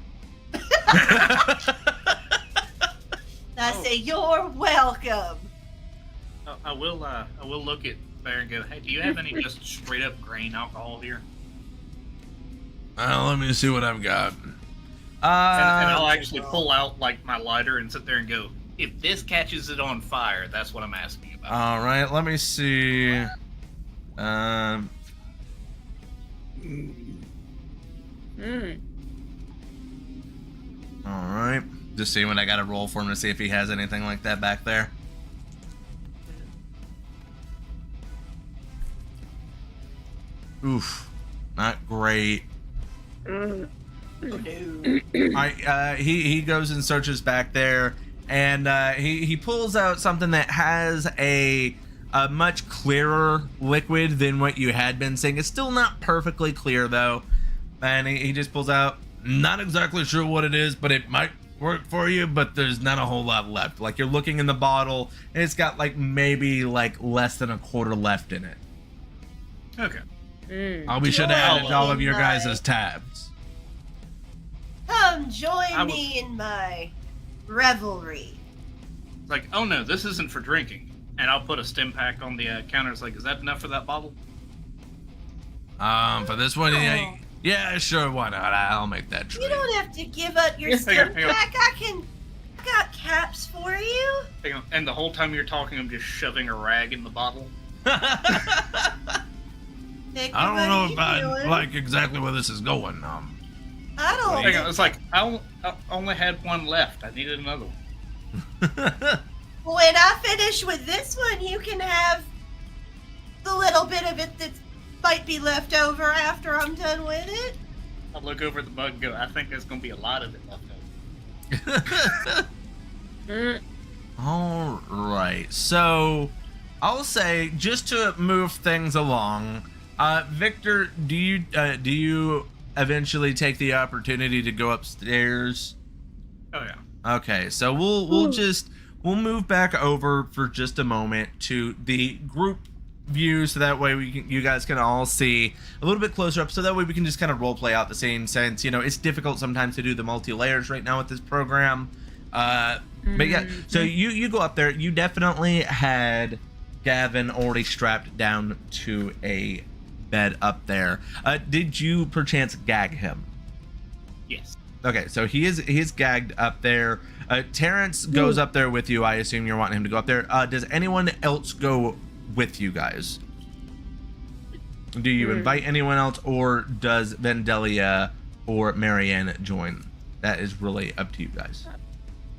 I say you're welcome. I will look at Bear and go, hey, do you have any just straight up grain alcohol here? Let me see what I've got. And I'll actually pull out like my lighter and sit there and go, if this catches it on fire, that's what I'm asking about. All right, let me see. All right, just seeing what I got to roll for him to see if he has anything like that back there. Oof, not great. Oh, no. He goes and searches back there, and he pulls out something that has a much clearer liquid than what you had been seeing. It's still not perfectly clear though, and he just pulls out. Not exactly sure what it is, but it might work for you. But there's not a whole lot left. Like you're looking in the bottle, and it's got like maybe like less than a quarter left in it. Okay. I'll be sure to add it to all of your guys' tabs. Come join me in my revelry. It's like, oh no, this isn't for drinking. And I'll put a stim pack on the counter. It's like, is that enough for that bottle? For this one, yeah, sure, why not? I'll make that trade. You don't have to give up your Yeah, stim hang on. pack. I got caps for you. Hang on. And the whole time you're talking, I'm just shoving a rag in the bottle. Victor, I don't what know are if you I doing? like exactly where this is going. I don't. Hang on. It's like, I only had one left. I needed another one. When I finish with this one, you can have the little bit of it that might be left over after I'm done with it. I'll look over at the mug and go, I think there's going to be a lot of it left over. All right, so I'll say just to move things along, Victor, do you eventually take the opportunity to go upstairs? Oh, yeah. Okay, so we'll move back over for just a moment to the group view, so that way you guys can all see a little bit closer up, so that way we can just kind of role play out the scene, since it's difficult sometimes to do the multi-layers right now with this program. But yeah, so you go up there. You definitely had Gavin already strapped down to a bed up there. Did you perchance gag him? Yes. Okay, so he is gagged up there. Terrence goes up there with you. I assume you're wanting him to go up there. Does anyone else go with you guys? Do you invite anyone else, or does Vandelia or Marianne join? That is really up to you guys.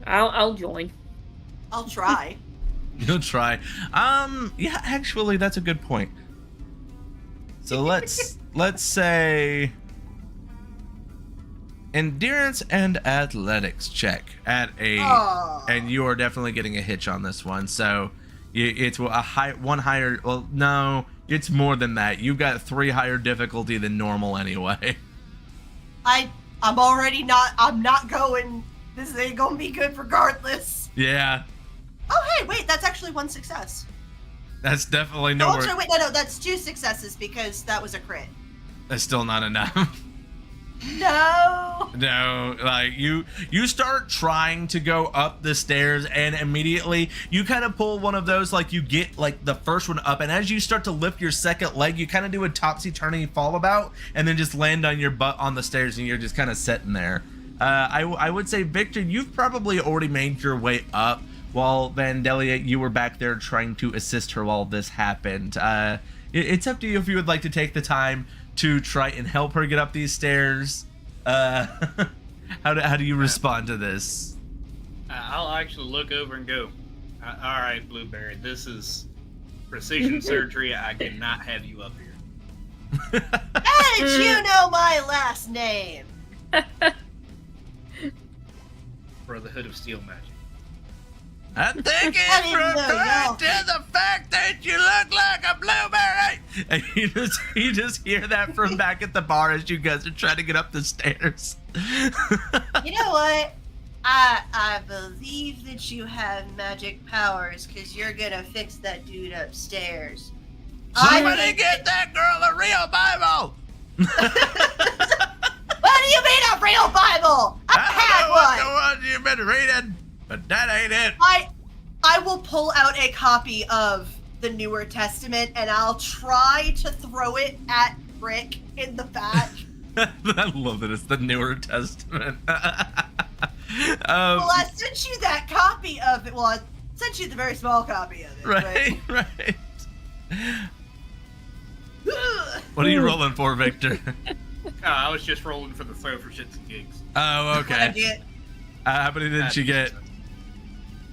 I'll join. I'll try. You'll try. Yeah, actually, that's a good point. So let's say endurance and athletics check at a, and you are definitely getting a hitch on this one. So it's a one higher. Well, no, it's more than that. You've got 3 higher difficulty than normal anyway. I'm already not. I'm not going. This ain't gonna be good regardless. Yeah, Oh hey, wait, that's actually 1 success. that's definitely No, nowhere. I'm sorry, wait, no, that's 2 successes because that was a crit. That's still not enough. No. No, like you start trying to go up the stairs, and immediately you kind of pull one of those, like you get like the first one up, and as you start to lift your second leg, you kind of do a topsy-turvy fall about, and then just land on your butt on the stairs, and you're just kind of sitting there. I would say, Victor, you've probably already made your way up, while Vandelia, you were back there trying to assist her while this happened. It's up to you if you would like to take the time to try and help her get up these stairs. How do you respond to this? I'll actually look over and go, all right, Blueberry, this is precision surgery. I cannot have you up here. How did you know my last name? Brotherhood of Steel Magic. I think I it's didn't know referring y'all- to the fact that you look like a blueberry. And you just hear that from back at the bar as you guys are trying to get up the stairs. You know what? I believe that you have magic powers because you're gonna fix that dude upstairs. Somebody get that girl a real Bible. Bible. I've had What one. the one you've been reading, but that ain't it. I will pull out a copy of the Newer Testament and I'll try to throw it at Rick in the back. I love that it's the Newer Testament. Well, I sent you that copy of it. Well, I sent you the very small copy of it. Right, right. But... What are you rolling for, Victor? I was just rolling for the throw for shits and gigs. Oh, okay. How many did she get?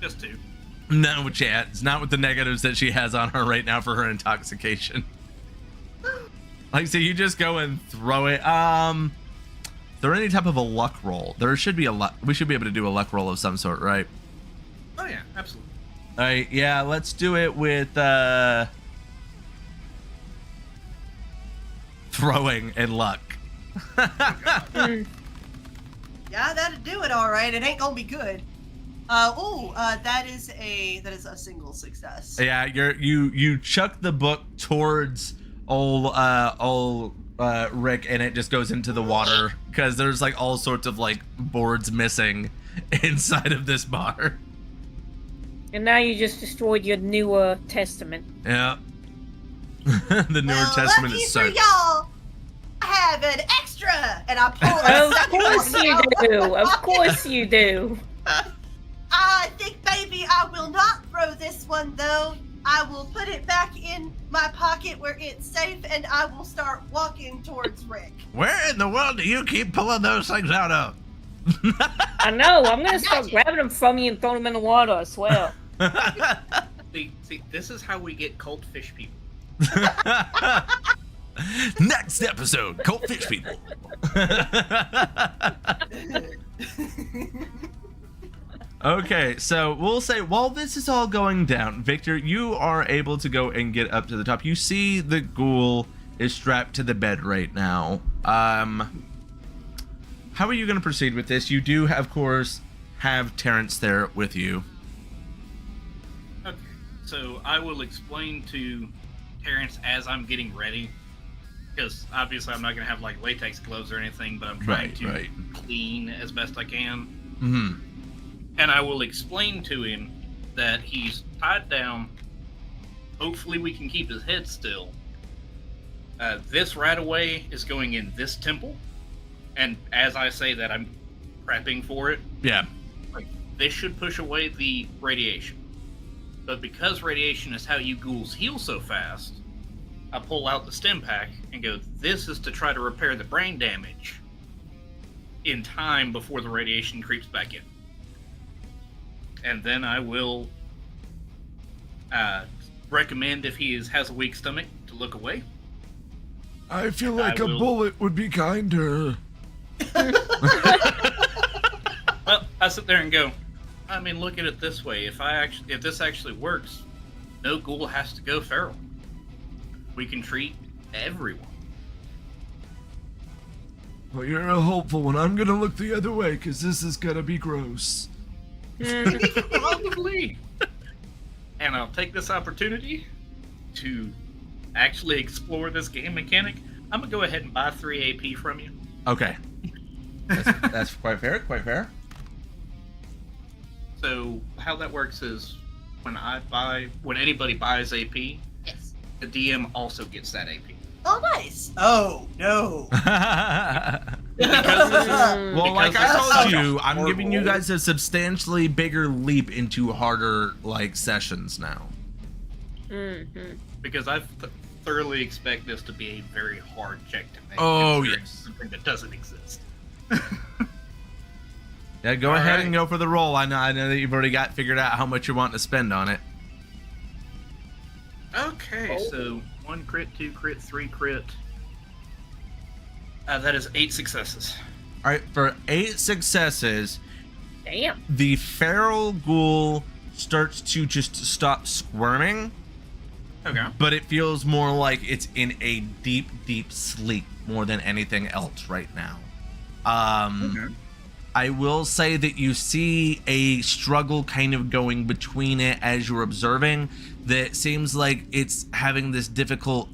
Just 2. No chance. Not with the negatives that she has on her right now for her intoxication. Like, so you just go and throw it. Is there any type of a luck roll? There should be a luck. We should be able to do a luck roll of some sort, right? Oh yeah, absolutely. All right, yeah, let's do it with throwing and luck. Yeah, that'd do it all right. It ain't gonna be good. That is a single success. Yeah, you chuck the book towards old Rick, and it just goes into the water because there's like all sorts of like boards missing inside of this bar. And now you just destroyed your Newer Testament. Yeah. The Newer Testament lucky is for soaked. y'all, I have an extra, and I pull a Of second course one you out of do. my Of pocket. course you do. I think maybe I will not throw this one though. I will put it back in my pocket where it's safe, and I will start walking towards Rick. Where in the world do you keep pulling those things out of? I know. I'm gonna start grabbing them from you and throwing them in the water. I swear. See, this is how we get cult fish people. Next episode, Cult Fish People. Okay, so we'll say while this is all going down, Victor, you are able to go and get up to the top. You see the ghoul is strapped to the bed right now. How are you going to proceed with this? You do, of course, have Terrence there with you. Okay, so I will explain to Terrence as I'm getting ready, because obviously I'm not going to have like latex gloves or anything, but I'm trying to clean as best I can. Mm-hmm. And I will explain to him that he's tied down. Hopefully we can keep his head still. This right away is going in this temple. And as I say that, I'm prepping for it. Yeah. Like, this should push away the radiation. But because radiation is how you ghouls heal so fast, I pull out the stim pack and go, this is to try to repair the brain damage in time before the radiation creeps back in. And then I will recommend, if he has a weak stomach, to look away. I feel like a bullet would be kinder. Well, I sit there and go, I mean, look at it this way. If this actually works, no ghoul has to go feral. We can treat everyone. Well, you're a hopeful one. I'm gonna look the other way, because this is gonna be gross. Probably. And I'll take this opportunity to actually explore this game mechanic. I'm gonna go ahead and buy 3 AP from you. Okay. That's quite fair, quite fair. So how that works is when anybody buys AP, Yes. the DM also gets that AP. Oh, nice. Oh, no. Because this is, Well, like because I this is told such a you, I'm hard giving you roll. guys a substantially bigger leap into harder, like, sessions now. Mm-hmm. Because I thoroughly expect this to be a very hard check to make. Oh, considering yes. Something that doesn't exist. Yeah, go All ahead right. and go for the roll. I know that you've already got figured out how much you're wanting to spend on it. Okay, so 1 crit, 2 crit, 3 crit. That is 8 successes. All right, for 8 successes, Damn. the feral ghoul starts to just stop squirming, Okay. but it feels more like it's in a deep, deep sleep more than anything else right now. Okay. I will say that you see a struggle kind of going between it as you're observing, that seems like it's having this difficult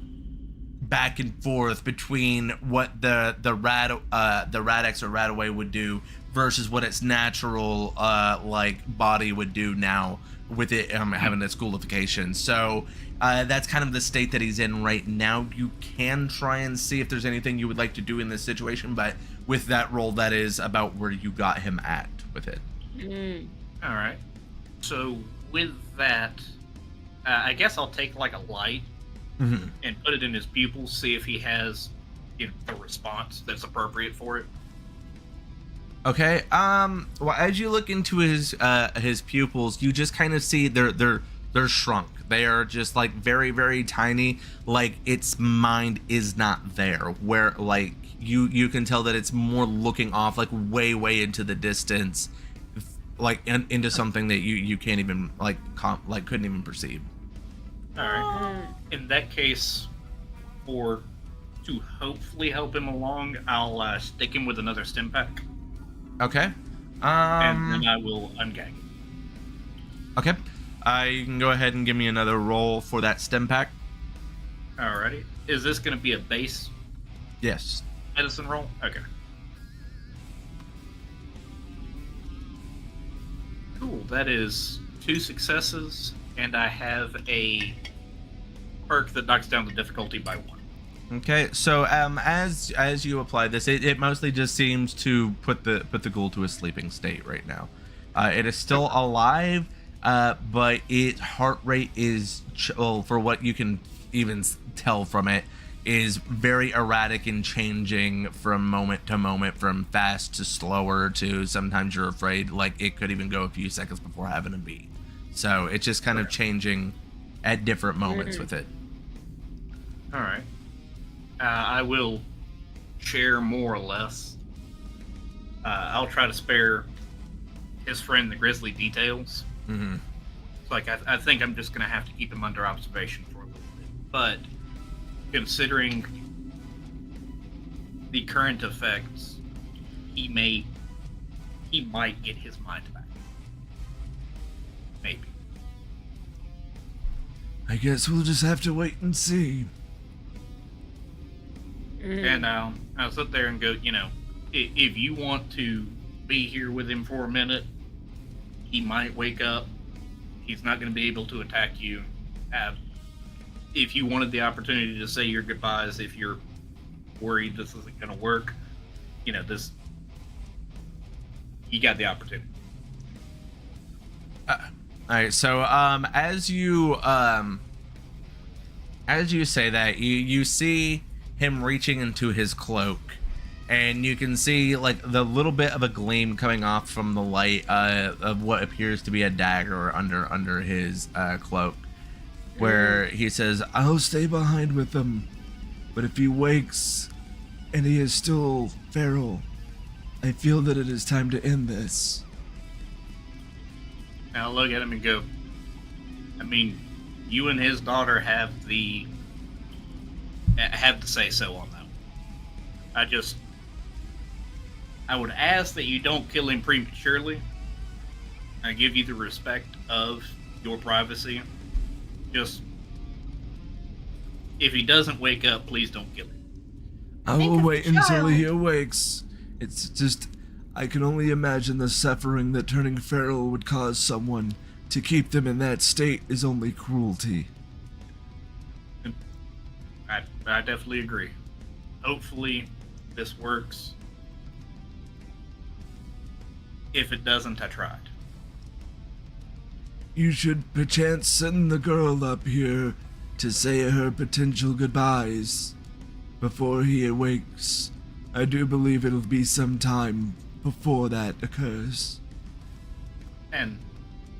back and forth between what the Radex or Radaway would do versus what its natural like body would do now with it having its ghoulification. So that's kind of the state that he's in right now. You can try and see if there's anything you would like to do in this situation, but with that roll, that is about where you got him at with it. All right. So with that, I guess I'll take like a light and put it in his pupils, see if he has, you know, a response that's appropriate for it. Okay. Well, as you look into his pupils, you just kind of see they're shrunk. They are just like very, very tiny. Like its mind is not there. Where like you can tell that it's more looking off, like way into the distance, like into something that you can't even like couldn't even perceive. All right. In that case, to hopefully help him along, I'll stick him with another stim pack. Okay. And then I will ungag. Okay. You can go ahead and give me another roll for that stim pack. Alrighty. Is this going to be a base Yes. medicine roll? Okay. Cool. That is 2 successes, and I have a perk that knocks down the difficulty by 1. Okay, so as you apply this, it mostly just seems to put the ghoul to a sleeping state right now. It is still alive, but its heart rate is, for what you can even tell from it, is very erratic and changing from moment to moment, from fast to slower to sometimes you're afraid like it could even go a few seconds before having a beat. So it's just kind of changing at different moments with it. All right. I will share more or less. I'll try to spare his friend the Grizzly details. Mm-hmm. Like, I think I'm just going to have to keep him under observation for a little bit. But considering the current effects, he might get his mind back. Maybe. I guess we'll just have to wait and see. And I'll sit there and go, you know, if you want to be here with him for a minute, he might wake up. He's not going to be able to attack you. If you wanted the opportunity to say your goodbyes, if you're worried this isn't going to work, you know, you got the opportunity. All right. So as you say that, you see him reaching into his cloak, and you can see like the little bit of a gleam coming off from the light of what appears to be a dagger under his cloak, where he says, I'll stay behind with him, but if he wakes and he is still feral, I feel that it is time to end this. And I'll look at him and go, I mean, you and his daughter have the say-so on that. I would ask that you don't kill him prematurely. I give you the respect of your privacy. Just, if he doesn't wake up, please don't kill him. I will wait until he awakes. It's just, I can only imagine the suffering that turning feral would cause someone. To keep them in that state is only cruelty. I definitely agree. Hopefully, this works. If it doesn't, I tried. You should perchance send the girl up here to say her potential goodbyes before he awakes. I do believe it'll be some time before that occurs. And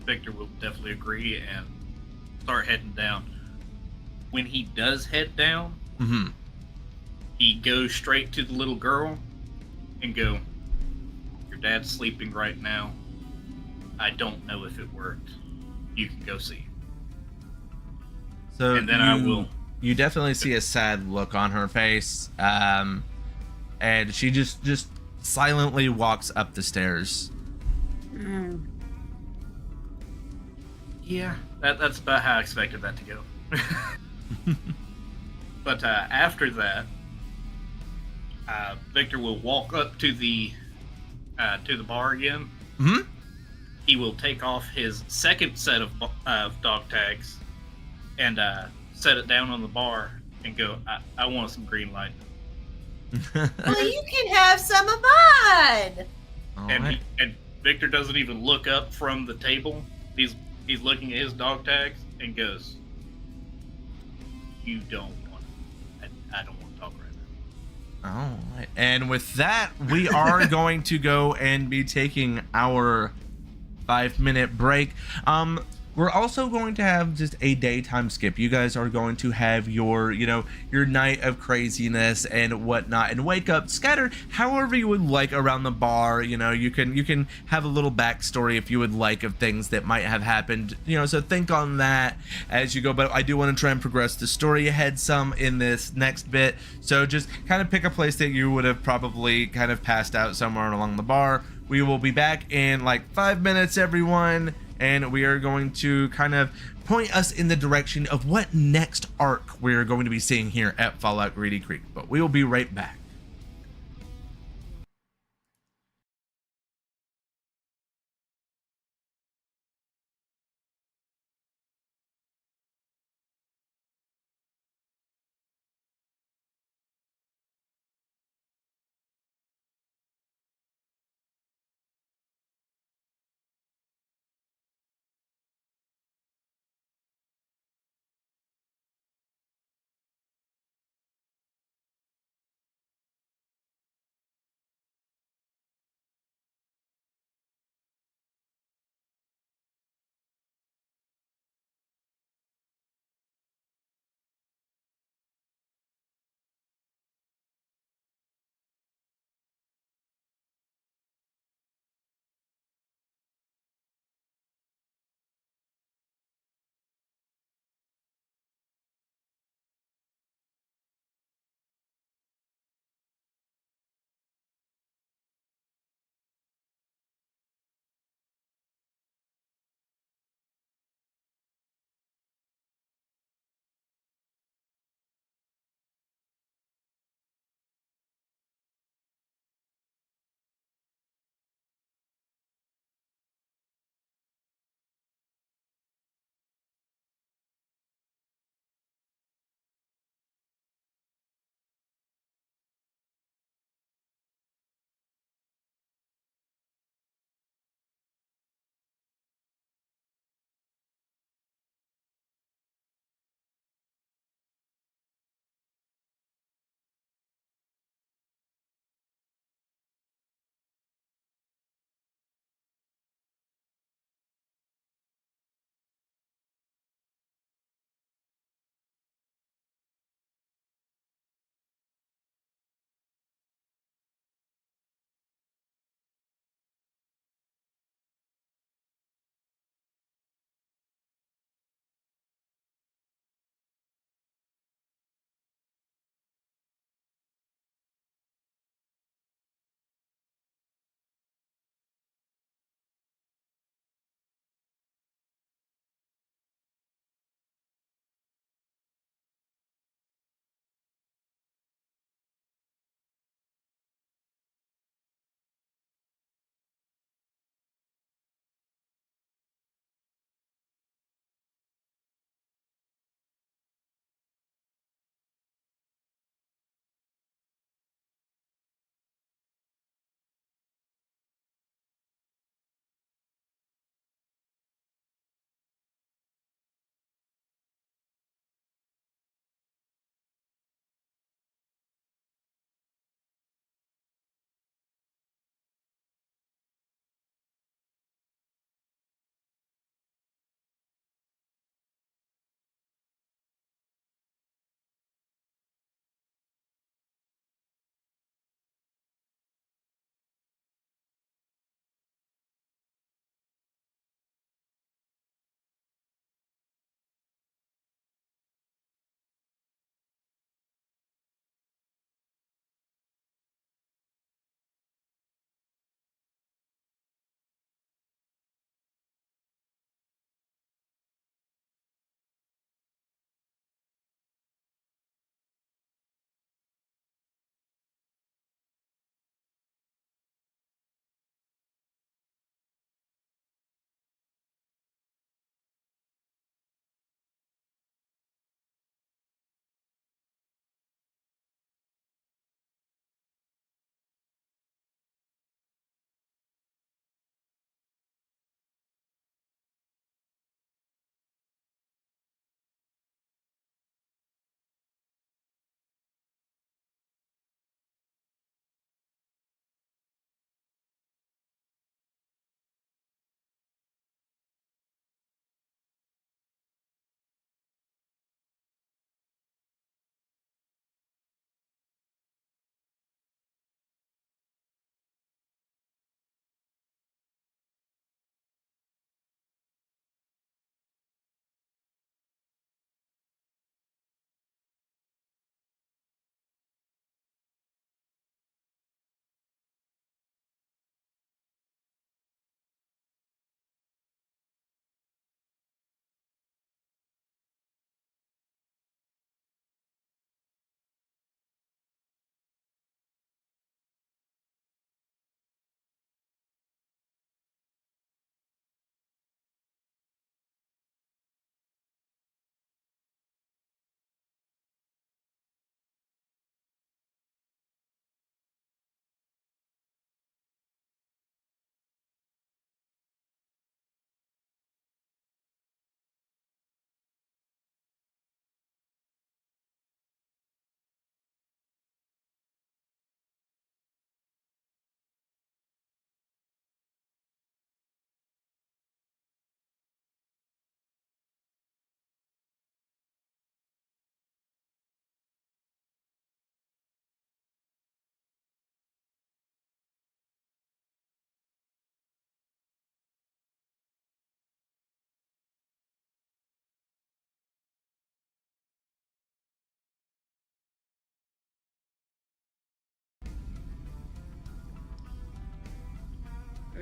Victor will definitely agree and start heading down. When he does head down, he goes straight to the little girl and go, your dad's sleeping right now. I don't know if it worked. You can go see. so And then I will. You definitely see a sad look on her face, and she just silently walks up the stairs. Yeah, that's about how I expected that to go. But after that, Victor will walk up to the bar again. Hmm. He will take off his second set of dog tags and set it down on the bar and go, I want some green light. Well, you can have some of mine. And Victor doesn't even look up from the table. He's looking at his dog tags and goes, "You don't want it. I don't want to talk right now." All right. And with that, we are going to go and be taking our 5-minute break. We're also going to have just a daytime skip. You guys are going to have your, your night of craziness and whatnot, and wake up, scatter however you would like around the bar. You can have a little backstory if you would like of things that might have happened. So think on that as you go. But I do want to try and progress the story ahead some in this next bit. So just kind of pick a place that you would have probably kind of passed out somewhere along the bar. We will be back in like 5 minutes, everyone. And we are going to kind of point us in the direction of what next arc we're going to be seeing here at Fallout Greedy Creek. But we will be right back.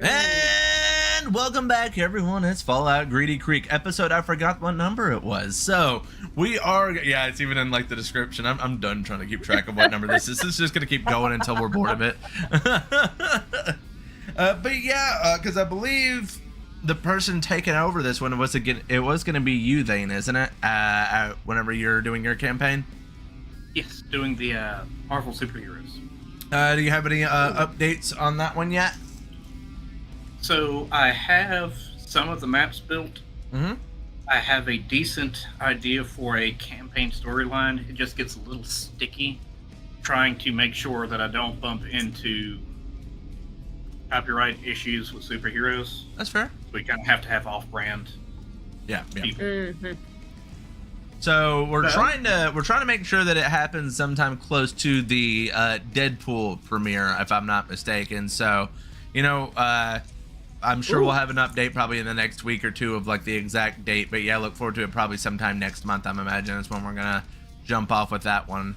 And welcome back, everyone. It's Fallout Greedy Creek episode. I forgot what number it was. So we are, yeah, it's even in like the description. I'm done trying to keep track of what number this is. This is just gonna keep going until we're bored of it. But yeah, because I believe the person taking over this one was gonna be you, Thane, isn't it? Whenever you're doing your campaign. Yes, doing the Marvel superheroes. Do you have any updates on that one yet? So I have some of the maps built. Mm-hmm. I have a decent idea for a campaign storyline. It just gets a little sticky trying to make sure that I don't bump into copyright issues with superheroes. That's fair. We kind of have to have off-brand Yeah. people. Mm-hmm. So we're trying to make sure that it happens sometime close to the Deadpool premiere, if I'm not mistaken. So, I'm sure we'll have an update probably in the next week or two of like the exact date. But yeah, I look forward to it probably sometime next month. I'm imagining that's when we're gonna jump off with that one.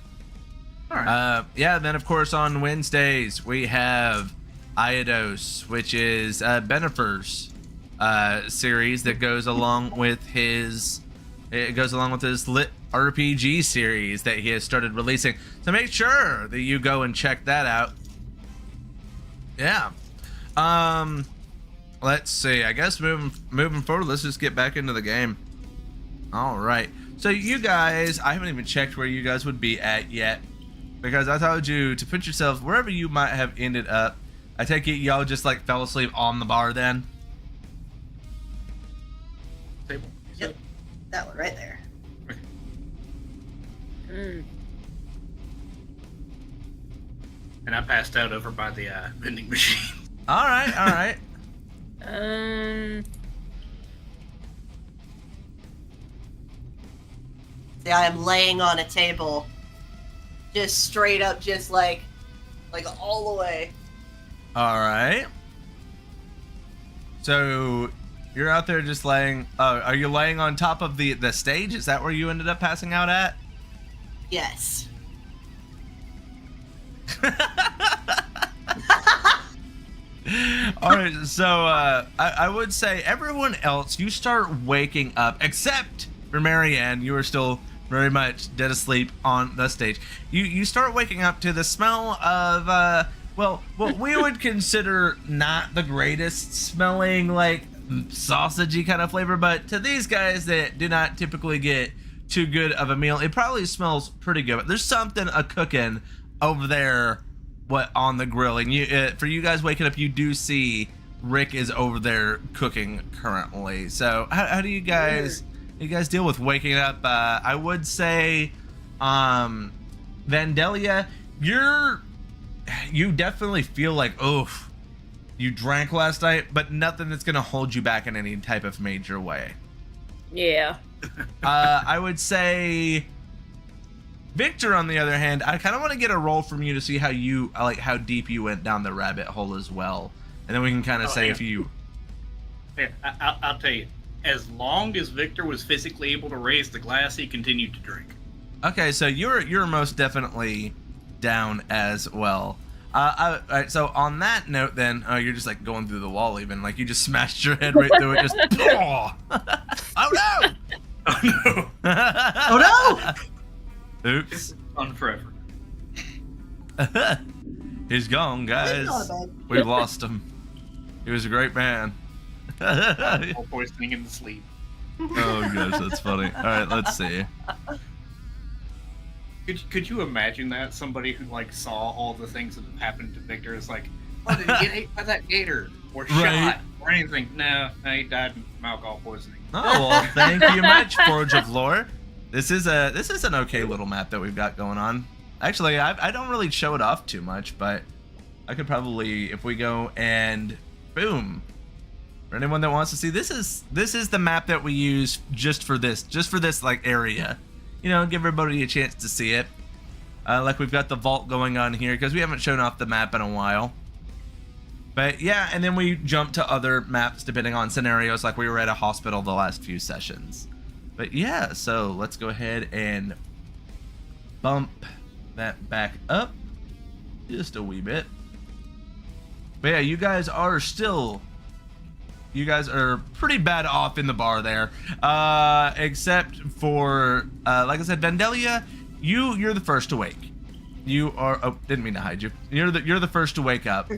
All right. Yeah. Then of course on Wednesdays we have Iodos, which is Benifer's series that goes along with his. It goes along with his lit RPG series that he has started releasing. So make sure that you go and check that out. Yeah. Let's see. I guess moving forward, let's just get back into the game. All right. So you guys, I haven't even checked where you guys would be at yet, because I told you to put yourself wherever you might have ended up. I take it y'all just like fell asleep on the bar then. Table. Yep. That one right there. Mm. And I passed out over by the vending machine. All right. All right. See, I am laying on a table, just straight up, just like all the way. All right. So you're out there just laying. Are you laying on top of the stage? Is that where you ended up passing out at? Yes. All right. So I would say everyone else, you start waking up, except for Marianne. You are still very much dead asleep on the stage. You start waking up to the smell of what we would consider not the greatest smelling, like sausagey kind of flavor, but to these guys that do not typically get too good of a meal, it probably smells pretty good. But there's something cooking over there, on the grill, and for you guys waking up, you do see Rick is over there cooking currently. So how do you guys deal with waking up? I would say, Vandalia, you definitely feel like, oof, you drank last night, but nothing that's gonna hold you back in any type of major way. Yeah. I would say Victor, on the other hand, I kind of want to get a roll from you to see how deep you went down the rabbit hole as well, and then we can kind of say if you. Yeah, I'll tell you. As long as Victor was physically able to raise the glass, he continued to drink. Okay, so you're most definitely down as well. All right, so on that note, then you're just like going through the wall, even like you just smashed your head right through it. Just oh no! Oh no! Oh no! Oops. On forever. He's gone, guys. We've lost him. He was a great man. All poisoning in the sleep. Oh gosh, that's funny. All right, let's see. Could you imagine that? Somebody who like saw all the things that have happened to Victor is like, oh, did he get ate by that gator? Or shot? Or anything? No, he died from alcohol poisoning. Oh well, thank you much, Forge of Lore. This is an okay little map that we've got going on. Actually, I don't really show it off too much, but I could probably, if we go and boom. For anyone that wants to see, this is the map that we use just for this like area. Give everybody a chance to see it. Like we've got the vault going on here because we haven't shown off the map in a while. But yeah, and then we jump to other maps depending on scenarios, like we were at a hospital the last few sessions. But yeah, so let's go ahead and bump that back up just a wee bit. But yeah, you guys are pretty bad off in the bar there. Except for, like I said, Vandalia, you're the first to wake. You are, oh, didn't mean to hide you. You're the first to wake up.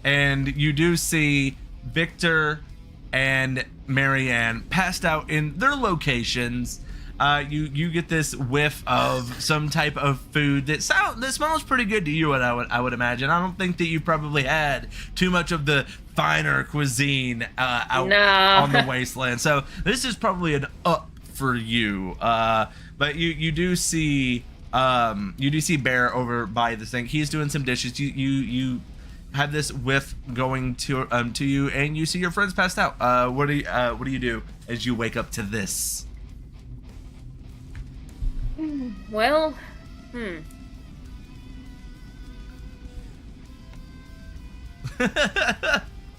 And you do see Victor and Marianne passed out in their locations. You get this whiff of some type of food that smells pretty good to you. I would imagine. I don't think that you probably had too much of the finer cuisine out on the wasteland. So this is probably an up for you. But you do see Bear over by this thing. He's doing some dishes. You have this whiff going to you, and you see your friends passed out. What do you do as you wake up to this? Well,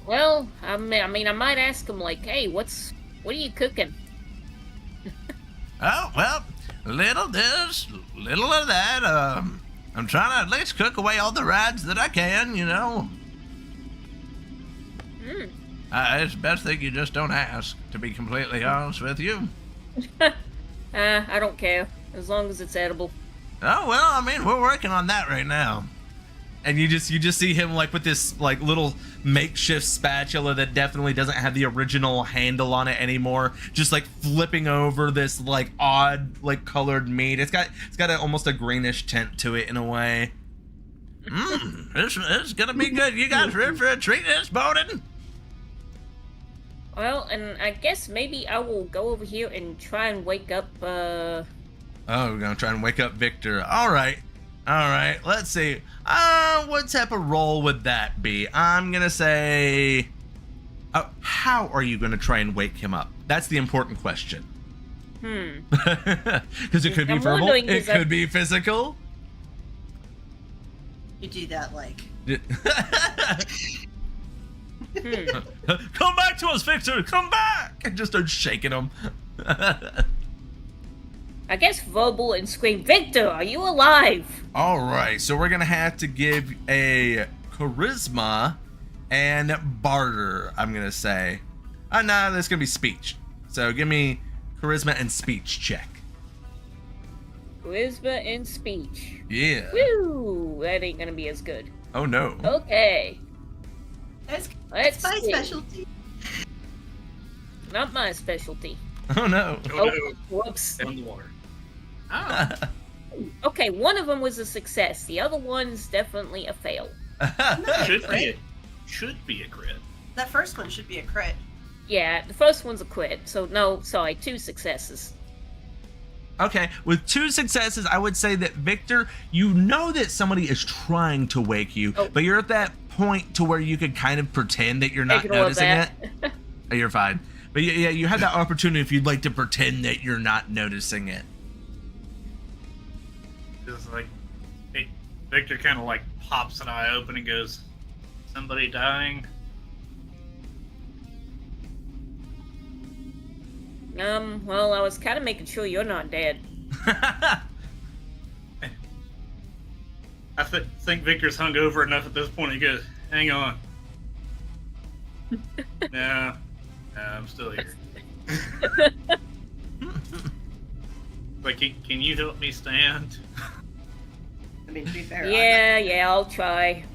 Well, I mean, I might ask him like, "Hey, what are you cooking?" Oh, well, little this, little of that. I'm trying to at least cook away all the rads that I can, you know. It's best thing you just don't ask, to be completely honest with you. I don't care, as long as it's edible. Oh, well, I mean, we're working on that right now. And you just see him like with this like little makeshift spatula that definitely doesn't have the original handle on it anymore, just like flipping over this like odd like colored meat. It's got almost a greenish tint to it in a way. It's gonna be good. You guys ready for a treat this morning? Well, and I guess maybe I will go over here and try and wake up, Oh, we're gonna try and wake up Victor. All right, let's see. What type of role would that be? I'm gonna say, how are you gonna try and wake him up? That's the important question. Because it could be verbal, it could be physical. You do that like. Come back to us, Victor! Come back! And just start shaking him. I guess verbal and scream, "Victor, are you alive?" All right, so we're gonna have to give a charisma and barter. I'm gonna say, no, that's gonna be speech. So give me charisma and speech check. Charisma and speech. Yeah. Woo! That ain't gonna be as good. Oh no. Okay. That's Let's my see. specialty. Not my specialty. Oh no. Oh, no. Whoops. Down the water. Oh. Okay, one of them was a success. The other one's definitely a fail. should be a crit. That first one should be a crit. Yeah, the first one's a crit. So no, sorry, 2 successes. Okay, with 2 successes, I would say that Victor, you know that somebody is trying to wake you, but you're at that point to where you could kind of pretend that you're not noticing it. Oh, you're fine. But yeah, you have that opportunity if you'd like to pretend that you're not noticing it. It's like, Victor kind of like pops an eye open and goes, "Somebody dying?" Well, I was kind of making sure you're not dead. I think Victor's hungover enough at this point. He goes, "Hang on." No, I'm still here. Like, can you help me stand? I mean, to be fair. Yeah, I'll try.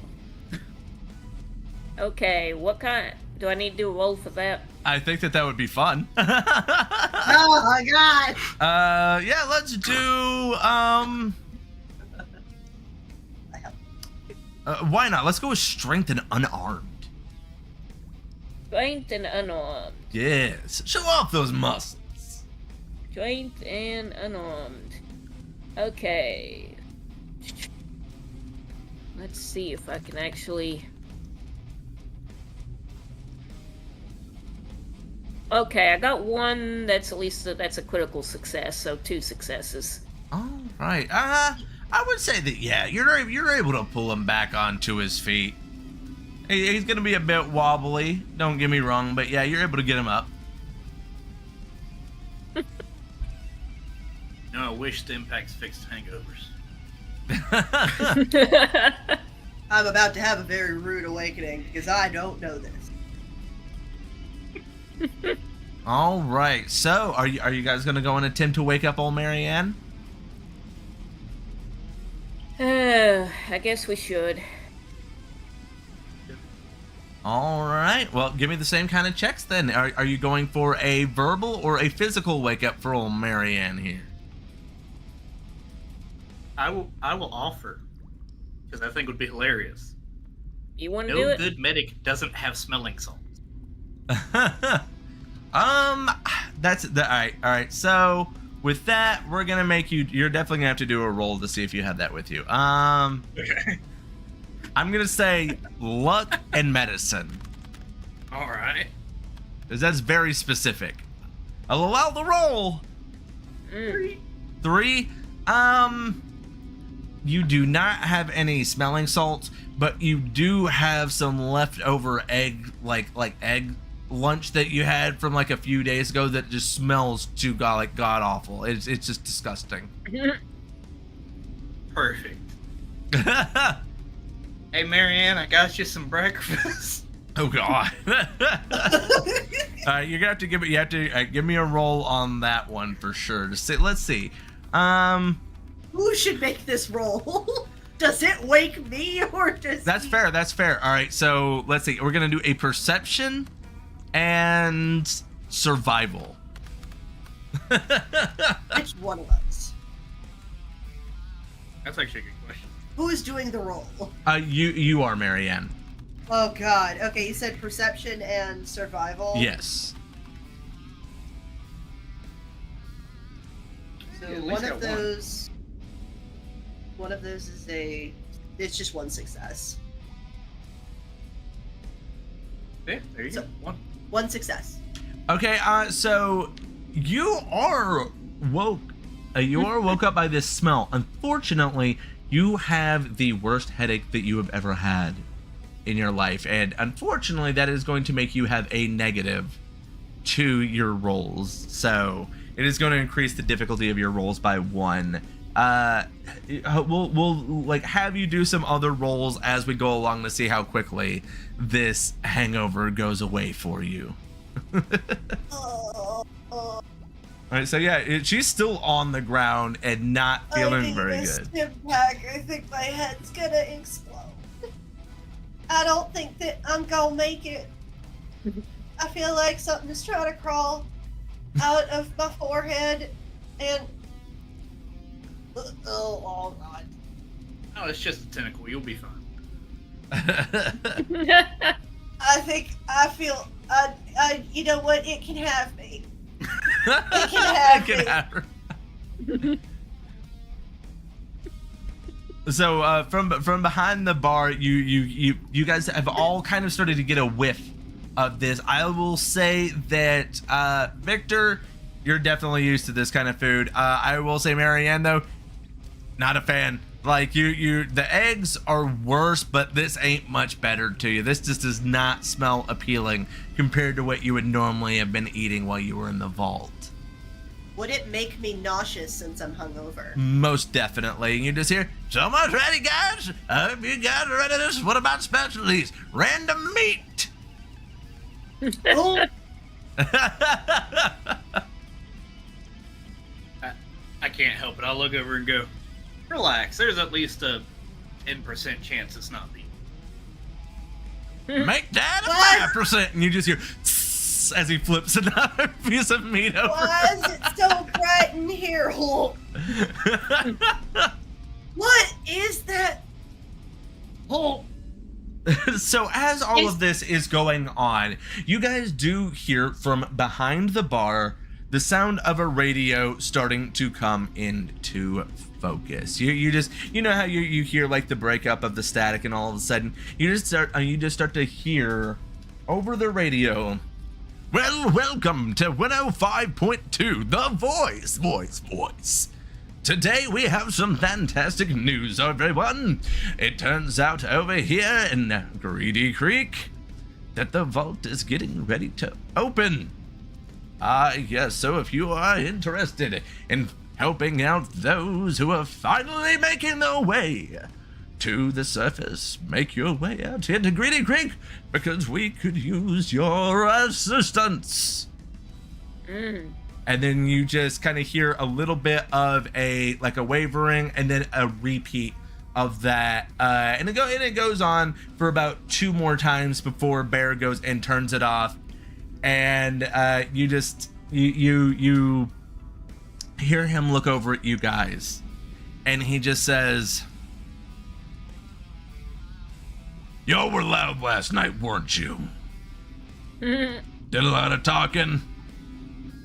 Okay, what kind? Do I need to do a roll for that? I think that would be fun. Oh my god! Yeah, let's do, why not? Let's go with strength and unarmed. Strength and unarmed. Yes, show off those muscles. Strength and unarmed. Okay. Let's see if I can actually... Okay, I got one that's at least that's a critical success, so 2 successes. All right. I would say that yeah, you're able to pull him back onto his feet. He's gonna be a bit wobbly. Don't get me wrong, but yeah, you're able to get him up. No, I wish the impacts fixed hangovers. I'm about to have a very rude awakening because I don't know this. All right. So, are you guys gonna go and attempt to wake up old Marianne? I guess we should. All right. Well, give me the same kind of checks then. Are you going for a verbal or a physical wake up for old Marianne here? I will offer, because I think it would be hilarious. You want to No do it? good medic doesn't have smelling salts. That's the all right. So with that, we're gonna make you're definitely gonna have to do a roll to see if you have that with you. Okay. I'm gonna say luck and medicine, All right. because that's very specific. I'll allow the roll. 3. You do not have any smelling salts, but you do have some leftover egg, like egg lunch that you had from like a few days ago that just smells too god awful. It's just disgusting. Perfect. Hey, Marianne, I got you some breakfast. Oh god. You're gonna have to give it. You have to give me a roll on that one for sure. Let's see. Who should make this roll? Does it wake me or does That's he- fair. That's fair. All right. So let's see. We're gonna do a perception and survival. Which one of us? That's actually a good question. Who is doing the roll? You are Marianne. Oh god. Okay, you said perception and survival. Yes. So Yeah, at least one got of those. One of those is a. It's just one success. Yeah, there you So- go. One. One success. Okay. So you are woke. You are woke up by this smell. Unfortunately, you have the worst headache that you have ever had in your life, and unfortunately, that is going to make you have a negative to your rolls. So it is going to increase the difficulty of your rolls by 1. We'll like have you do some other rolls as we go along to see how quickly this hangover goes away for you. Oh, All right, so yeah, she's still on the ground and not feeling very good. Impact. I think my head's gonna explode. I don't think that I'm gonna make it. I feel like something's trying to crawl out of my forehead, and oh god. Oh, it's just a tentacle. You'll be fine. I think I feel. You know what? It can have me. It can have It can me. have her. So from behind the bar, you guys have all kind of started to get a whiff of this. I will say that Victor, you're definitely used to this kind of food. I will say Marianne though, not a fan. Like the eggs are worse, but this ain't much better to you. This just does not smell appealing compared to what you would normally have been eating while you were in the vault. Would it make me nauseous since I'm hungover? Most definitely. You just hear, so much ready, guys. I hope you guys are ready. This. What about specialties? Random meat. Oh, I can't help it. I'll look over and go, relax. There's at least a 10% chance it's not beef. Make that What? a 5%. And you just hear as he flips another piece of meat over. why is it so bright in here? Oh, what is that? Oh, So as all of this is going on, you guys do hear from behind the bar the sound of a radio starting to come into focus. You just, you know how you hear like the breakup of the static, and all of a sudden you just start to hear over the radio, well, welcome to 105.2 The Voice. Today we have some fantastic news, everyone. It turns out over here in Greedy Creek that the vault is getting ready to open. Yes, so if you are interested in helping out those who are finally making their way to the surface. Make your way out into Greedy Creek because we could use your assistance. And then you just kind of hear a little bit of a wavering and then a repeat of that, and it goes on for about 2 more times before Bear goes and turns it off, and you hear him look over at you guys, and he just says, Y'all were loud last night, weren't you? Did a lot of talking,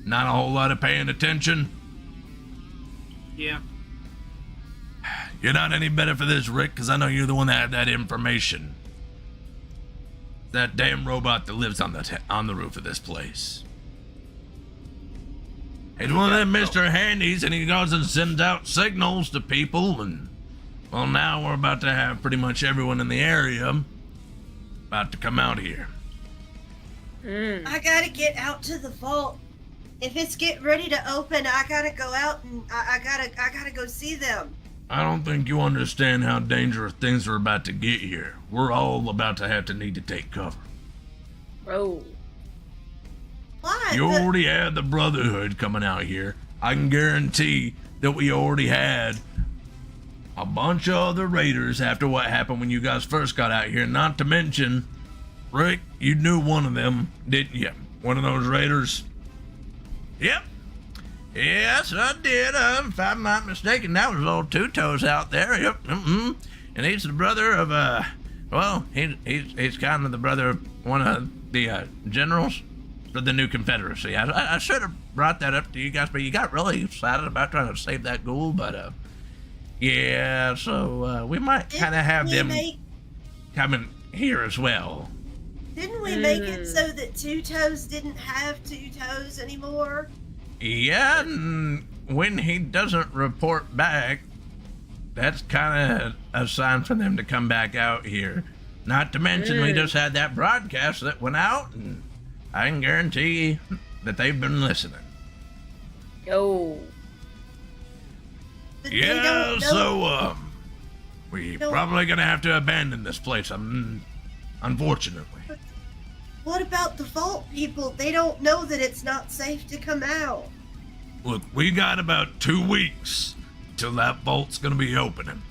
not a whole lot of paying attention. Yeah. You're not any better for this, Rick, because I know you're the one that had that information. That damn robot that lives on the roof of this place. He's one of them Mr. Handies, and he goes and sends out signals to people, and, well, now we're about to have pretty much everyone in the area about to come out here. I gotta get out to the vault. If it's getting ready to open, I gotta go out and I gotta go see them. I don't think you understand how dangerous things are about to get here. We're all about to have to need to take cover. Oh. Why? You already had the Brotherhood coming out here. I can guarantee that we already had a bunch of other raiders after what happened when you guys first got out here. Not to mention, Rick, you knew one of them, didn't you? One of those raiders? Yep. Yes, I did. If I'm not mistaken, that was old Two Toes out there. Yep. And he's the brother of, he's kind of the brother of one of the generals for the new Confederacy. I should have brought that up to you guys, but you got really excited about trying to save that ghoul. But yeah, so we might kind of have them coming here as well. Didn't we make it so that Two Toes didn't have 2 toes anymore? Yeah, and when he doesn't report back, that's kind of a sign for them to come back out here. Not to mention, we just had that broadcast that went out, and I can guarantee that they've been listening. Oh. But they Yeah, don't know. so, we probably gonna have to abandon this place, unfortunately. What about the vault people? They don't know that it's not safe to come out. Look, we got about 2 weeks till that vault's gonna be opening.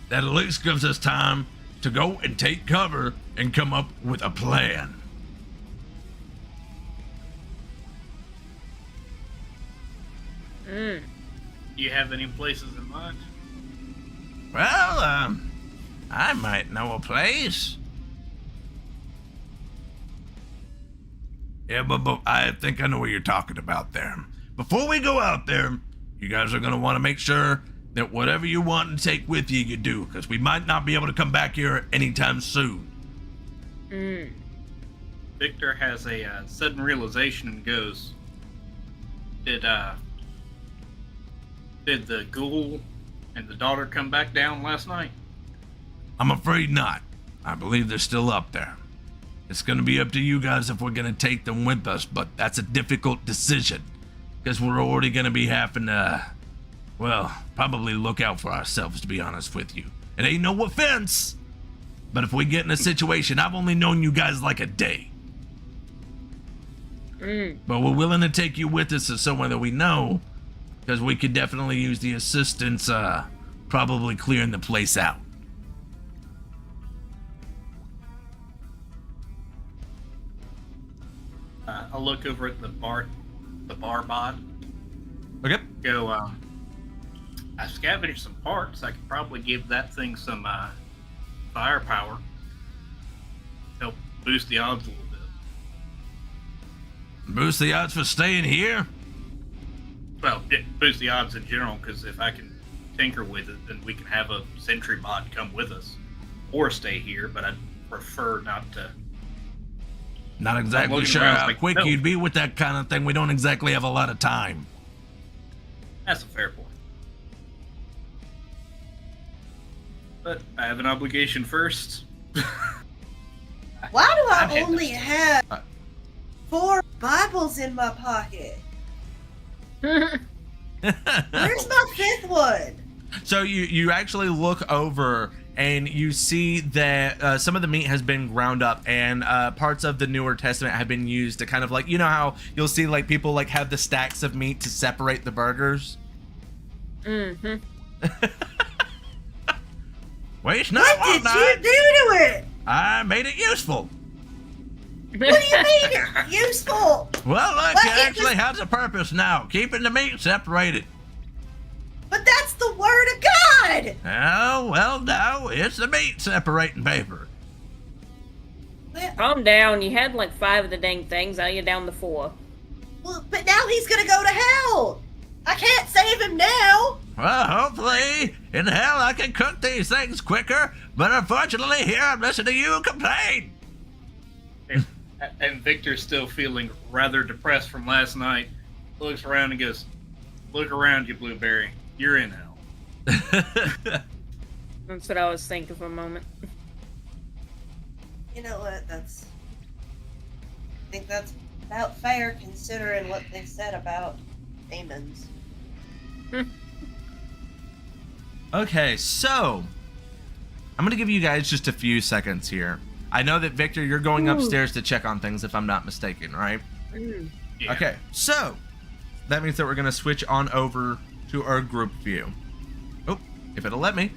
That at least gives us time to go and take cover and come up with a plan. Do you have any places in mind? Well, I might know a place. Yeah, but I think I know what you're talking about there. Before we go out there, you guys are going to want to make sure that whatever you want to take with you, you do, because we might not be able to come back here anytime soon. Victor has a sudden realization and goes, Did the ghoul and the daughter come back down last night? I'm afraid not. I believe they're still up there. It's going to be up to you guys if we're going to take them with us, but that's a difficult decision, because we're already going to be having to, well, probably look out for ourselves, to be honest with you. It ain't no offense, but if we get in a situation, I've only known you guys like a day. But we're willing to take you with us to somewhere that we know, because we could definitely use the assistance, probably clearing the place out. I'll look over at the bar bod. okay. Go, I scavenged some parts. I could probably give that thing some firepower. Help boost the odds a little bit. Boost the odds for staying here? Well, boost the odds in general, because if I can tinker with it, then we can have a sentry bot come with us. Or stay here, but I'd prefer not to. Not exactly looking sure around, how like, quick no. you'd be with that kind of thing. We don't exactly have a lot of time. That's a fair point. But I have an obligation first. Why do I'm I hitting only have 4 Bibles in my pocket? Where's my 5th one? So you actually look over and you see that some of the meat has been ground up, and parts of the Newer Testament have been used to kind of like, you know how you'll see like people like have the stacks of meat to separate the burgers. Mm-hmm. Waste not, What want did you not. do to it? I made it useful. What do you mean it's useful? Well, look, But it it actually has a purpose now, keeping the meat separated. But that's the word of God. Oh, well, no, it's the meat separating paper. Calm down. You had like 5 of the dang things. Now you're down to 4. Well, but now he's gonna go to hell. I can't save him now. Well, hopefully, in hell, I can cook these things quicker, but unfortunately, here I'm listening to you complain. And Victor's still feeling rather depressed from last night. Looks around and goes, "Look around you, Blueberry. You're in hell." That's what I was thinking for a moment. You know what? I think that's about fair considering what they said about demons. Okay, so I'm gonna give you guys just a few seconds here. I know that Victor, you're going upstairs to check on things, if I'm not mistaken, right? Yeah. Okay, so that means that we're gonna switch on over to our group view. Oh, if it'll let me.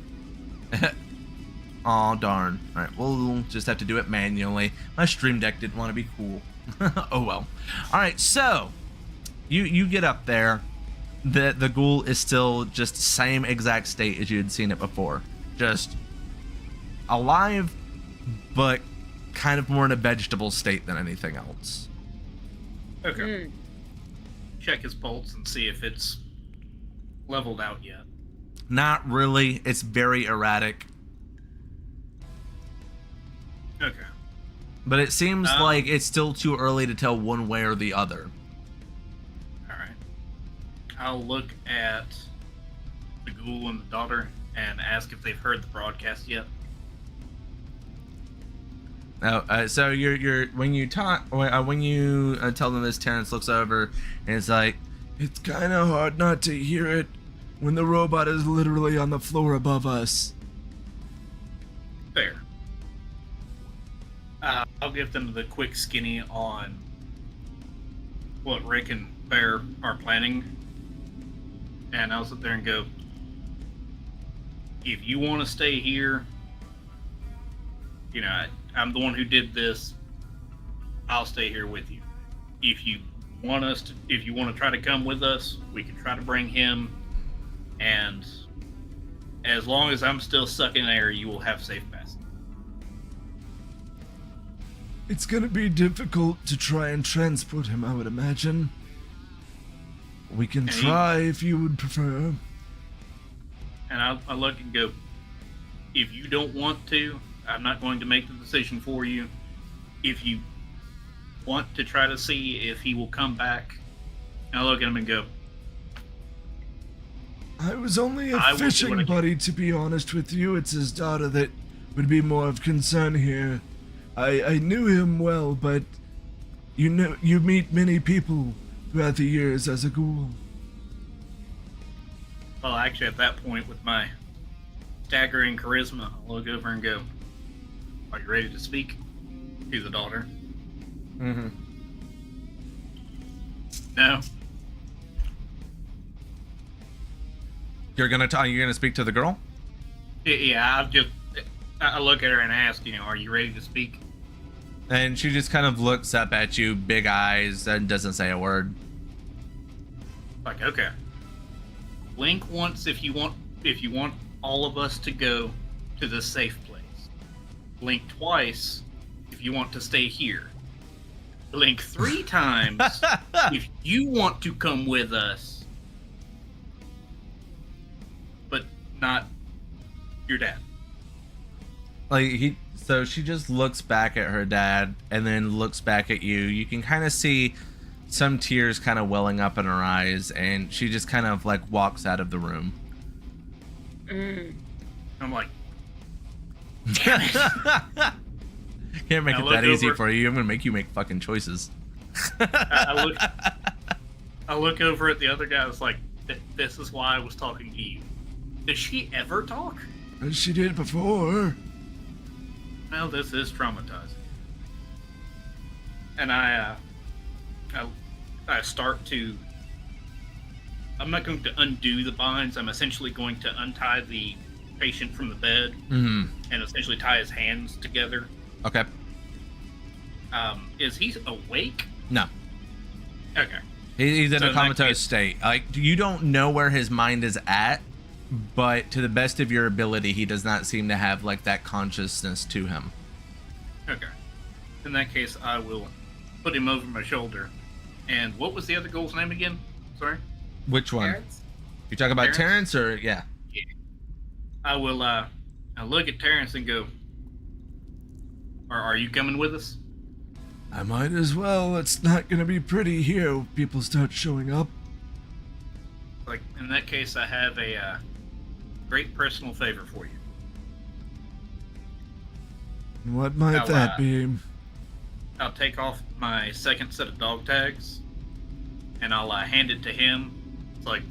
Aw, darn. All right, we'll just have to do it manually. My stream deck didn't want to be cool. Oh well. All right, so you get up there. The ghoul is still just the same exact state as you had seen it before. Just alive, but kind of more in a vegetable state than anything else. Okay. Check his pulse and see if it's leveled out yet. Not really. It's very erratic. Okay. But it seems like it's still too early to tell one way or the other. Alright. I'll look at the ghoul and the daughter and ask if they've heard the broadcast yet. Oh, so you're when you talk when you tell them this, Terrence looks over and it's like, it's kind of hard not to hear it when the robot is literally on the floor above us. Fair. I'll give them the quick skinny on what Rick and Bear are planning. And I'll sit there and go, if you want to stay here, you know, I'm the one who did this, I'll stay here with you. If you want to try to come with us, we can try to bring him, and as long as I'm still sucking air, you will have safe passage. It's gonna be difficult to try and transport him, I would imagine. We can Hey. try if you would prefer. And I look and go, if you don't want to, I'm not going to make the decision for you. If you want to try to see if he will come back, and I look at him and go, I was only a I will do what I fishing can. buddy, to be honest with you. It's his daughter that would be more of concern here. I knew him well, but you meet many people throughout the years as a ghoul. well, actually, at that point, with my staggering charisma, I'll look over and go, are you ready to speak to the daughter? Mm-hmm. No. You're gonna speak to the girl? Yeah, I look at her and ask, are you ready to speak? And she just kind of looks up at you, big eyes, and doesn't say a word. Like, okay. Blink once if you want all of us to go to the safe place. Blink twice if you want to stay here. Blink 3 times if you want to come with us. But not your dad. So she just looks back at her dad and then looks back at you. You can kind of see some tears kind of welling up in her eyes, and she just kind of like walks out of the room. I'm like, Can't make I it look that easy over- for you. I'm gonna make you make fucking choices. I look over at the other guy. It's like, This is why I was talking to you. Does she ever talk? As she did before. Well, this is traumatizing. And I start to. I'm not going to undo the binds. I'm essentially going to untie the patient from the bed and essentially tie his hands together. Okay. Is he awake? No. Okay. He's in So a in that comatose case- state. Like, you don't know where his mind is at, but to the best of your ability, he does not seem to have like that consciousness to him. Okay. In that case, I will put him over my shoulder. And what was the other ghoul's name again? Sorry? Which one? Parents? You talk about Terrence? Terrence or yeah? I will I look at Terrence and go, Are you coming with us? I might as well. It's not gonna be pretty here if people start showing up. Like, in that case, I have a great personal favor for you. What might Now, that be? I'll take off my second set of dog tags, and I'll hand it to him. It's like,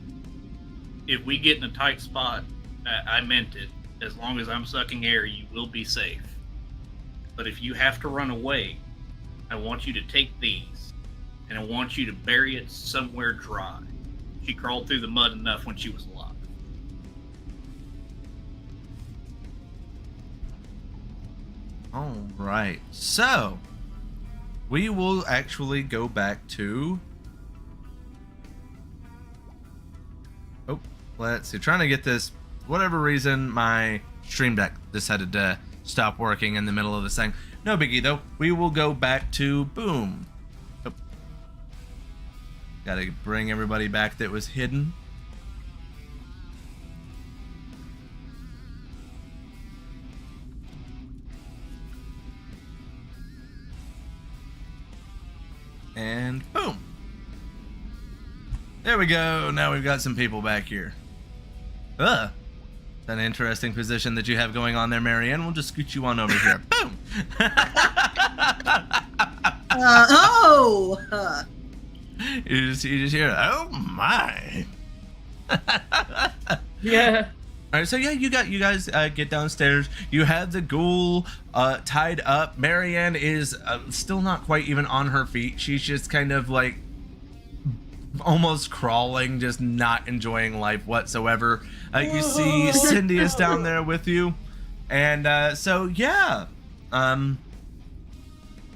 if we get in a tight spot, I meant it. As long as I'm sucking air, you will be safe. But if you have to run away, I want you to take these, and I want you to bury it somewhere dry. She crawled through the mud enough when she was alive. All right. So we will actually go back to. Oh, let's see. Trying to get this. For whatever reason, my stream deck decided to stop working in the middle of this thing. No biggie though. We will go back to boom. Oh. Gotta bring everybody back that was hidden. And boom. There we go. Now we've got some people back here. That's an interesting position that you have going on there, Marianne. We'll just scoot you on over here. Boom. You just hear, oh my. Yeah. All right, so yeah, you guys get downstairs. You have the ghoul tied up. Marianne is still not quite even on her feet. She's just kind of like almost crawling, just not enjoying life whatsoever. You see Cindy is down there with you, and so yeah. How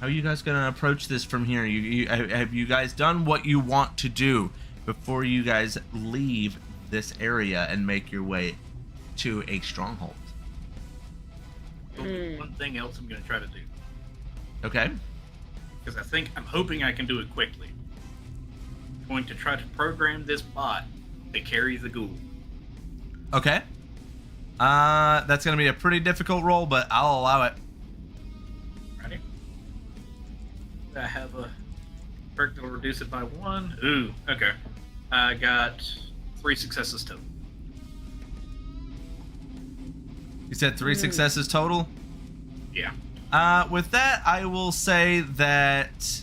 are you guys gonna approach this from here? Have you guys done what you want to do before you guys leave this area and make your way to a stronghold? One thing else I'm going to try to do. Okay. Because I'm hoping I can do it quickly. I'm going to try to program this bot to carry the ghoul. Okay. That's gonna be a pretty difficult roll, but I'll allow it. Ready? I have a perk that'll reduce it by 1. Ooh, okay. I got 3 successes total. You said 3 successes total? Yeah. With that, I will say that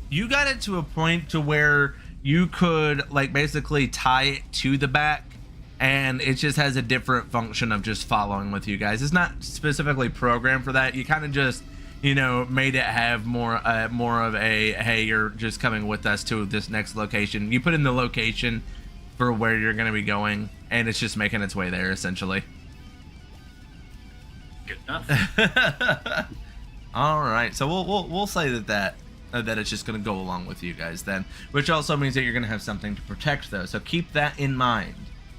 you got it to a point to where you could like basically tie it to the back, and it just has a different function of just following with you guys. It's not specifically programmed for that. You kind of just, made it have more of a, hey, you're just coming with us to this next location. You put in the location for where you're going to be going, and it's just making its way there essentially. Good enough. All right, so we'll say that it's just going to go along with you guys then, which also means that you're going to have something to protect though. So keep that in mind.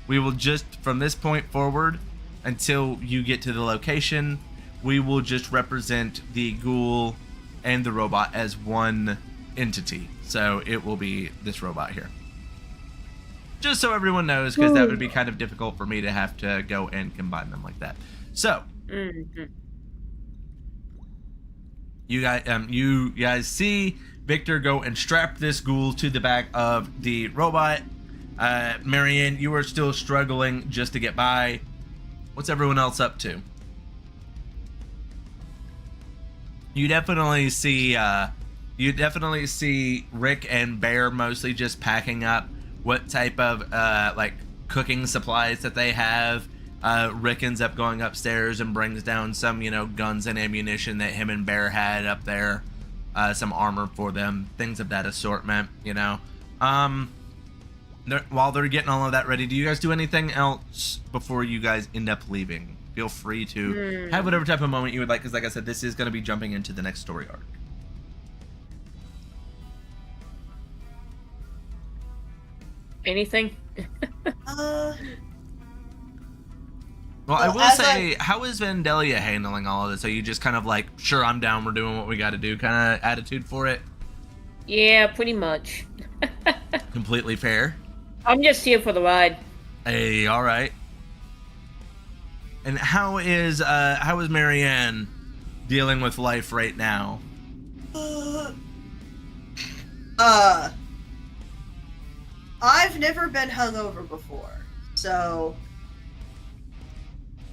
We will just from this point forward until you get to the location, we will just represent the ghoul and the robot as one entity. So it will be this robot here. Just so everyone knows, because that would be kind of difficult for me to have to go and combine them like that. So you guys see Victor go and strap this ghoul to the back of the robot. Marianne, you are still struggling just to get by. What's everyone else up to? You definitely see Rick and Bear mostly just packing up. what type of like cooking supplies that they have. Rick ends up going upstairs and brings down some, guns and ammunition that him and Bear had up there. Some armor for them, things of that assortment, While they're getting all of that ready, do you guys do anything else before you guys end up leaving? Feel free to have whatever type of moment you would like, because like I said, this is going to be jumping into the next story arc. Anything? Well, I will say, how is Vandalia handling all of this? Are you just kind of like, sure, I'm down, we're doing what we got to do kind of attitude for it? Yeah, pretty much. Completely fair. I'm just here for the ride. Hey, all right. And how is Marianne dealing with life right now? I've never been hungover before, so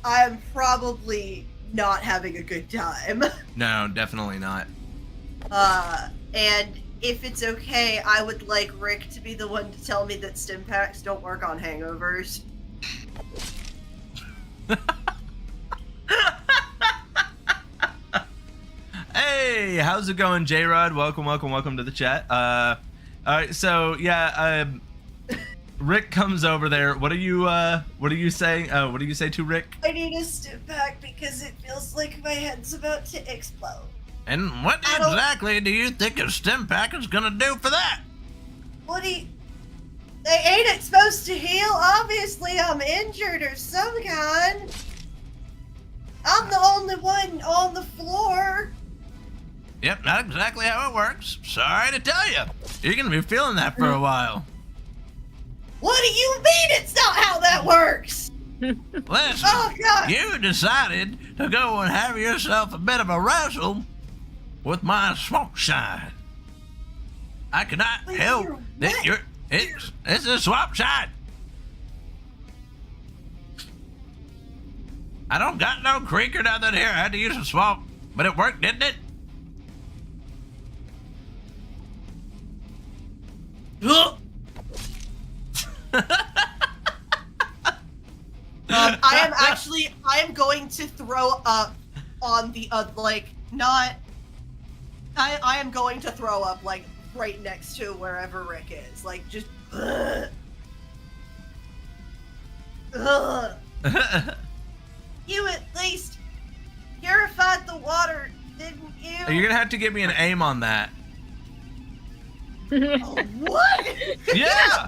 I'm probably not having a good time. No, definitely not. And if it's okay, I would like Rick to be the one to tell me that stim packs don't work on hangovers. Hey, how's it going, J-Rod? Welcome to the chat. All right, so yeah, Rick comes over there. What are you saying? What do you say to Rick? I need a stim pack because it feels like my head's about to explode. And what exactly do you think a stim pack is gonna do for that? They ain't it supposed to heal? Obviously I'm injured or some kind. I'm the only one on the floor. Yep, not exactly how it works. Sorry to tell you. You're gonna be feeling that for a while. What do you mean it's not how that works? Listen, Oh, God. you decided to go and have yourself a bit of a wrestle with my smoke shine. I cannot Wait, help you're that what? it's a swap shine. I don't got no creek or nothing here. I had to use a swamp, but it worked, didn't it? I am going to throw up on the, I am going to throw up, like, right next to wherever Rick is. Like, just, ugh. Ugh. You at least purified the water, didn't you? You're gonna have to give me an aim on that. Oh, what? Yeah!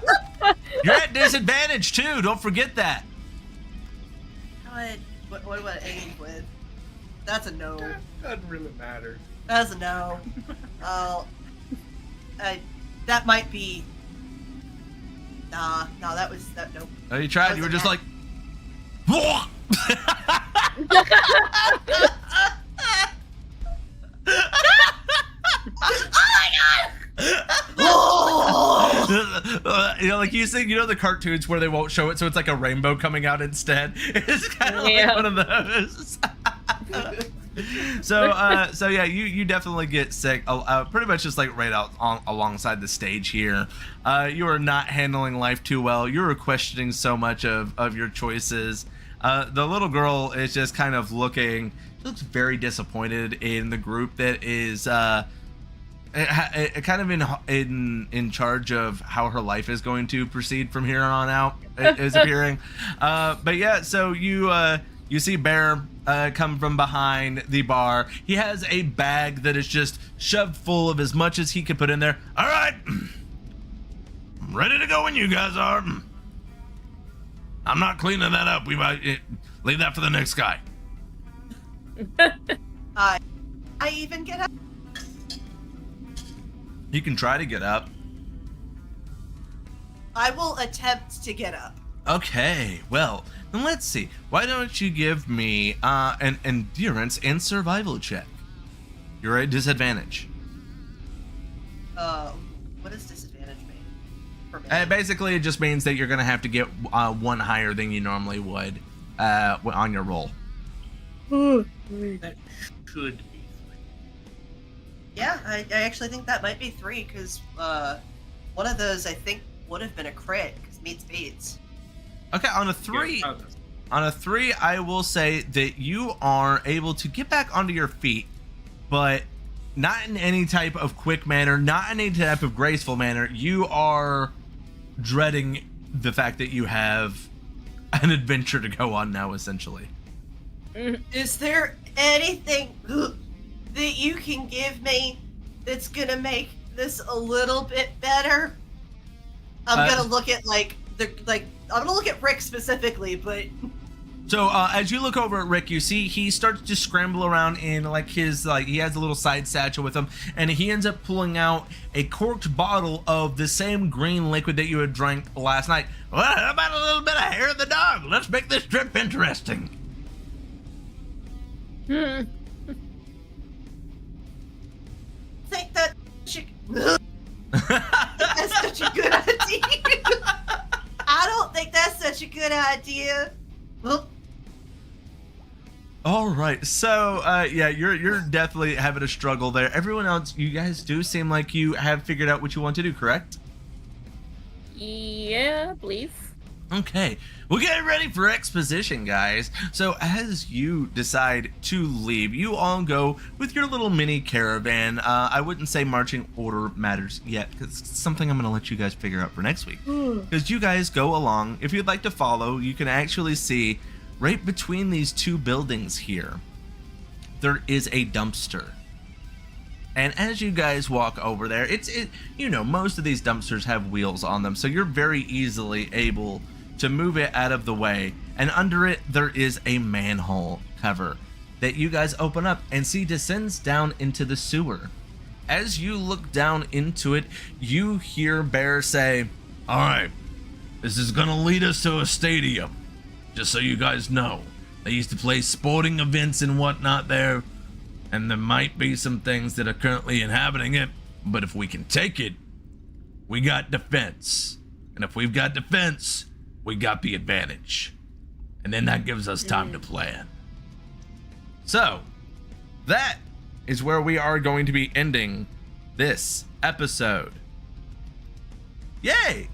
You're at disadvantage too, don't forget that. What do I aim with? That's a no. Doesn't really matter. That's a no. Oh, that might be. No, that was that. Nope. Oh, you tried, you were just like. Oh my god! Oh! Like you see, the cartoons where they won't show it, so it's like a rainbow coming out instead. It's kind of Yeah. like one of those. So yeah, you definitely get sick. Pretty much just like right out alongside the stage here. You are not handling life too well. You are questioning so much of your choices. The little girl is just kind of looking. She looks very disappointed in the group that is kind of in charge of how her life is going to proceed from here on out. Is appearing. But yeah, so you see Bear come from behind the bar. He has a bag that is just shoved full of as much as he could put in there. All right, I'm ready to go when you guys are. I'm not cleaning that up. We might leave that for the next guy. I even get up. You can try to get up. I will attempt to get up. Okay, well, then let's see. Why don't you give me an endurance and survival check? You're at disadvantage. What does disadvantage mean for me? Basically, it just means that you're going to have to get one higher than you normally would on your roll. That should be 3. Yeah, I actually think that might be 3 because one of those I think would have been a crit because meets beats. Okay, on a 3, I will say that you are able to get back onto your feet, but not in any type of quick manner, not in any type of graceful manner. You are dreading the fact that you have an adventure to go on now, essentially. Is there anything that you can give me that's gonna make this a little bit better? I'm gonna look at I'm gonna look at Rick specifically, but so as you look over at Rick, you see he starts to scramble around in he has a little side satchel with him, and he ends up pulling out a corked bottle of the same green liquid that you had drank last night. Well, how about a little bit of hair of the dog? Let's make this trip interesting. think that that's such a good idea. I don't think that's such a good idea. Well, All right, so yeah, you're definitely having a struggle there. Everyone else, you guys do seem like you have figured out what you want to do, correct? Yeah, I believe. Okay, we'll get ready for exposition, guys. So as you decide to leave, you all go with your little mini caravan. I wouldn't say marching order matters yet, because it's something I'm going to let you guys figure out for next week. Because you guys go along. If you'd like to follow, you can actually see right between these two buildings here, there is a dumpster. And as you guys walk over there, most of these dumpsters have wheels on them, so you're very easily able to move it out of the way. And under it, there is a manhole cover that you guys open up and see descends down into the sewer. As you look down into it, you hear Bear say, All right, this is gonna lead us to a stadium. Just so you guys know, they used to play sporting events and whatnot there, and there might be some things that are currently inhabiting it, but if we can take it, we got defense. And if we've got defense, we got the advantage. And then that gives us time to plan. so that is where we are going to be ending this episode. Yay!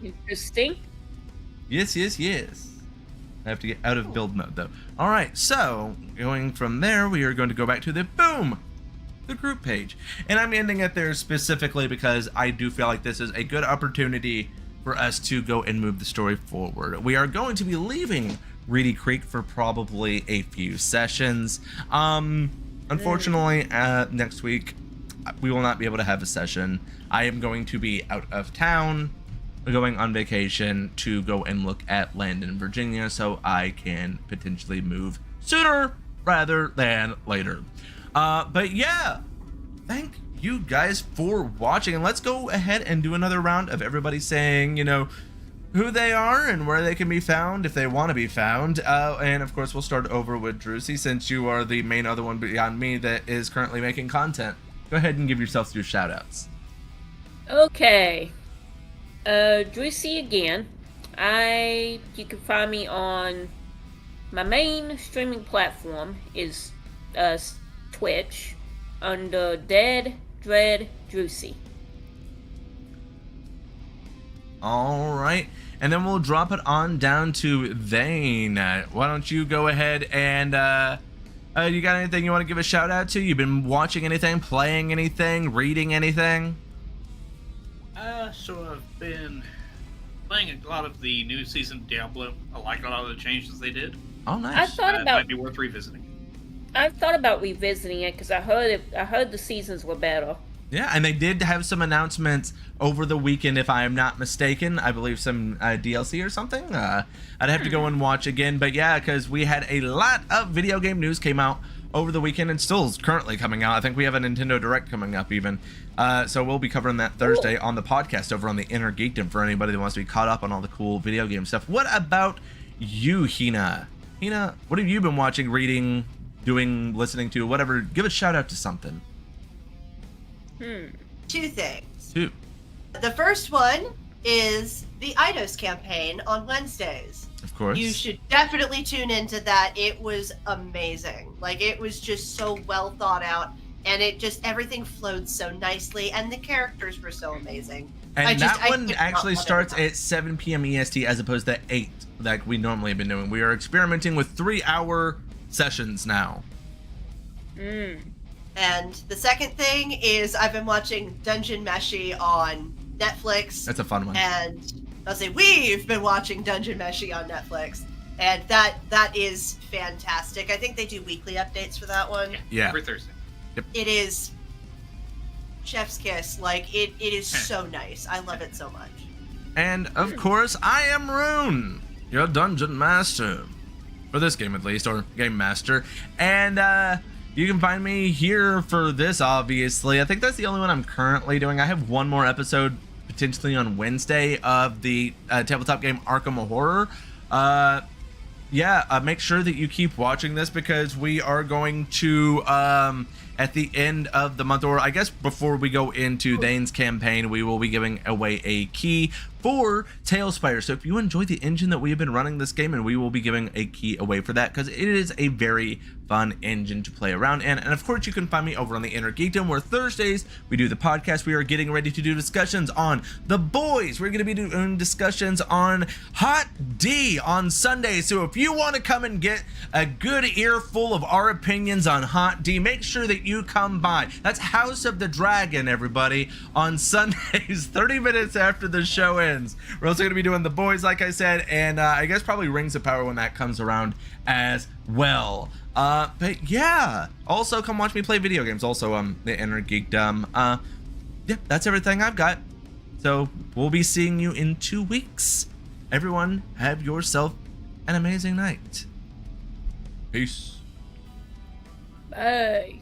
Interesting. Yes. I have to get out of build mode though. All right, so going from there, we are going to go back to the group page. And I'm ending it there specifically because I do feel like this is a good opportunity for us to go and move the story forward. We are going to be leaving Reedy Creek for probably a few sessions. Unfortunately, next week, we will not be able to have a session. I am going to be out of town, going on vacation to go and look at land in Virginia, so I can potentially move sooner rather than later. But yeah, thank you guys for watching, and let's go ahead and do another round of everybody saying, who they are and where they can be found if they want to be found. And of course, we'll start over with Drusy, since you are the main other one beyond me that is currently making content. Go ahead and give yourself your shout outs. Okay. Drusy again. You can find me on my main streaming platform is Twitch under Dead Dread Drusy. All right, and then we'll drop it on down to Vane. Why don't you go ahead and you got anything you want to give a shout out to? You've been watching anything, playing anything, reading anything? So I've been playing a lot of the new season of Diablo. I like a lot of the changes they did. Oh, nice. It might be worth revisiting. I've thought about revisiting it because I heard the seasons were better. Yeah, and they did have some announcements over the weekend, if I am not mistaken. I believe some DLC or something. I'd have to go and watch again. But yeah, because we had a lot of video game news came out over the weekend and still is currently coming out. I think we have a Nintendo Direct coming up even. So we'll be covering that Thursday on the podcast over on the Inner Geekdom for anybody that wants to be caught up on all the cool video game stuff. What about you, Hina? Hina, what have you been watching, reading, doing, listening to, whatever? Give a shout out to something. Two things. Two. The first one is the Eidos campaign on Wednesdays. Of course. You should definitely tune into that. It was amazing. It was just so well thought out. and it just everything flowed so nicely, and the characters were so amazing. And I that one could not actually love starts everything. at 7 p.m. EST as opposed to 8 like we normally have been doing. We are experimenting with 3-hour sessions now. And the second thing is I've been watching Dungeon Meshi on Netflix. That's a fun one. And I'll say we've been watching Dungeon Meshi on Netflix, and that is fantastic. I think they do weekly updates for that one. Yeah. Every Thursday. It is chef's kiss. Like it is so nice. I love it so much. And of course, I am Rune, your dungeon master. For this game at least, or game master. And you can find me here for this, obviously. I think that's the only one I'm currently doing. I have one more episode potentially on Wednesday of the tabletop game Arkham Horror. Make sure that you keep watching this because we are going to, at the end of the month, or I guess before we go into Dane's campaign, we will be giving away a key for Tailspire. So if you enjoy the engine that we have been running this game, and we will be giving a key away for that because it is a very fun engine to play around in. And of course, you can find me over on the Inner Geekdom, where Thursdays we do the podcast. We are getting ready to do discussions on The Boys. We're going to be doing discussions on Hot D on Sunday. So if you want to come and get a good earful of our opinions on Hot D, make sure that you come by. That's House of the Dragon, everybody, on Sundays, 30 minutes after the show ends. We're also going to be doing The Boys, like I said, and I guess probably Rings of Power when that comes around as well. But yeah, also come watch me play video games. Also, the Inner Geekdom. That's everything I've got. So we'll be seeing you in 2 weeks. Everyone, have yourself an amazing night. Peace. Bye.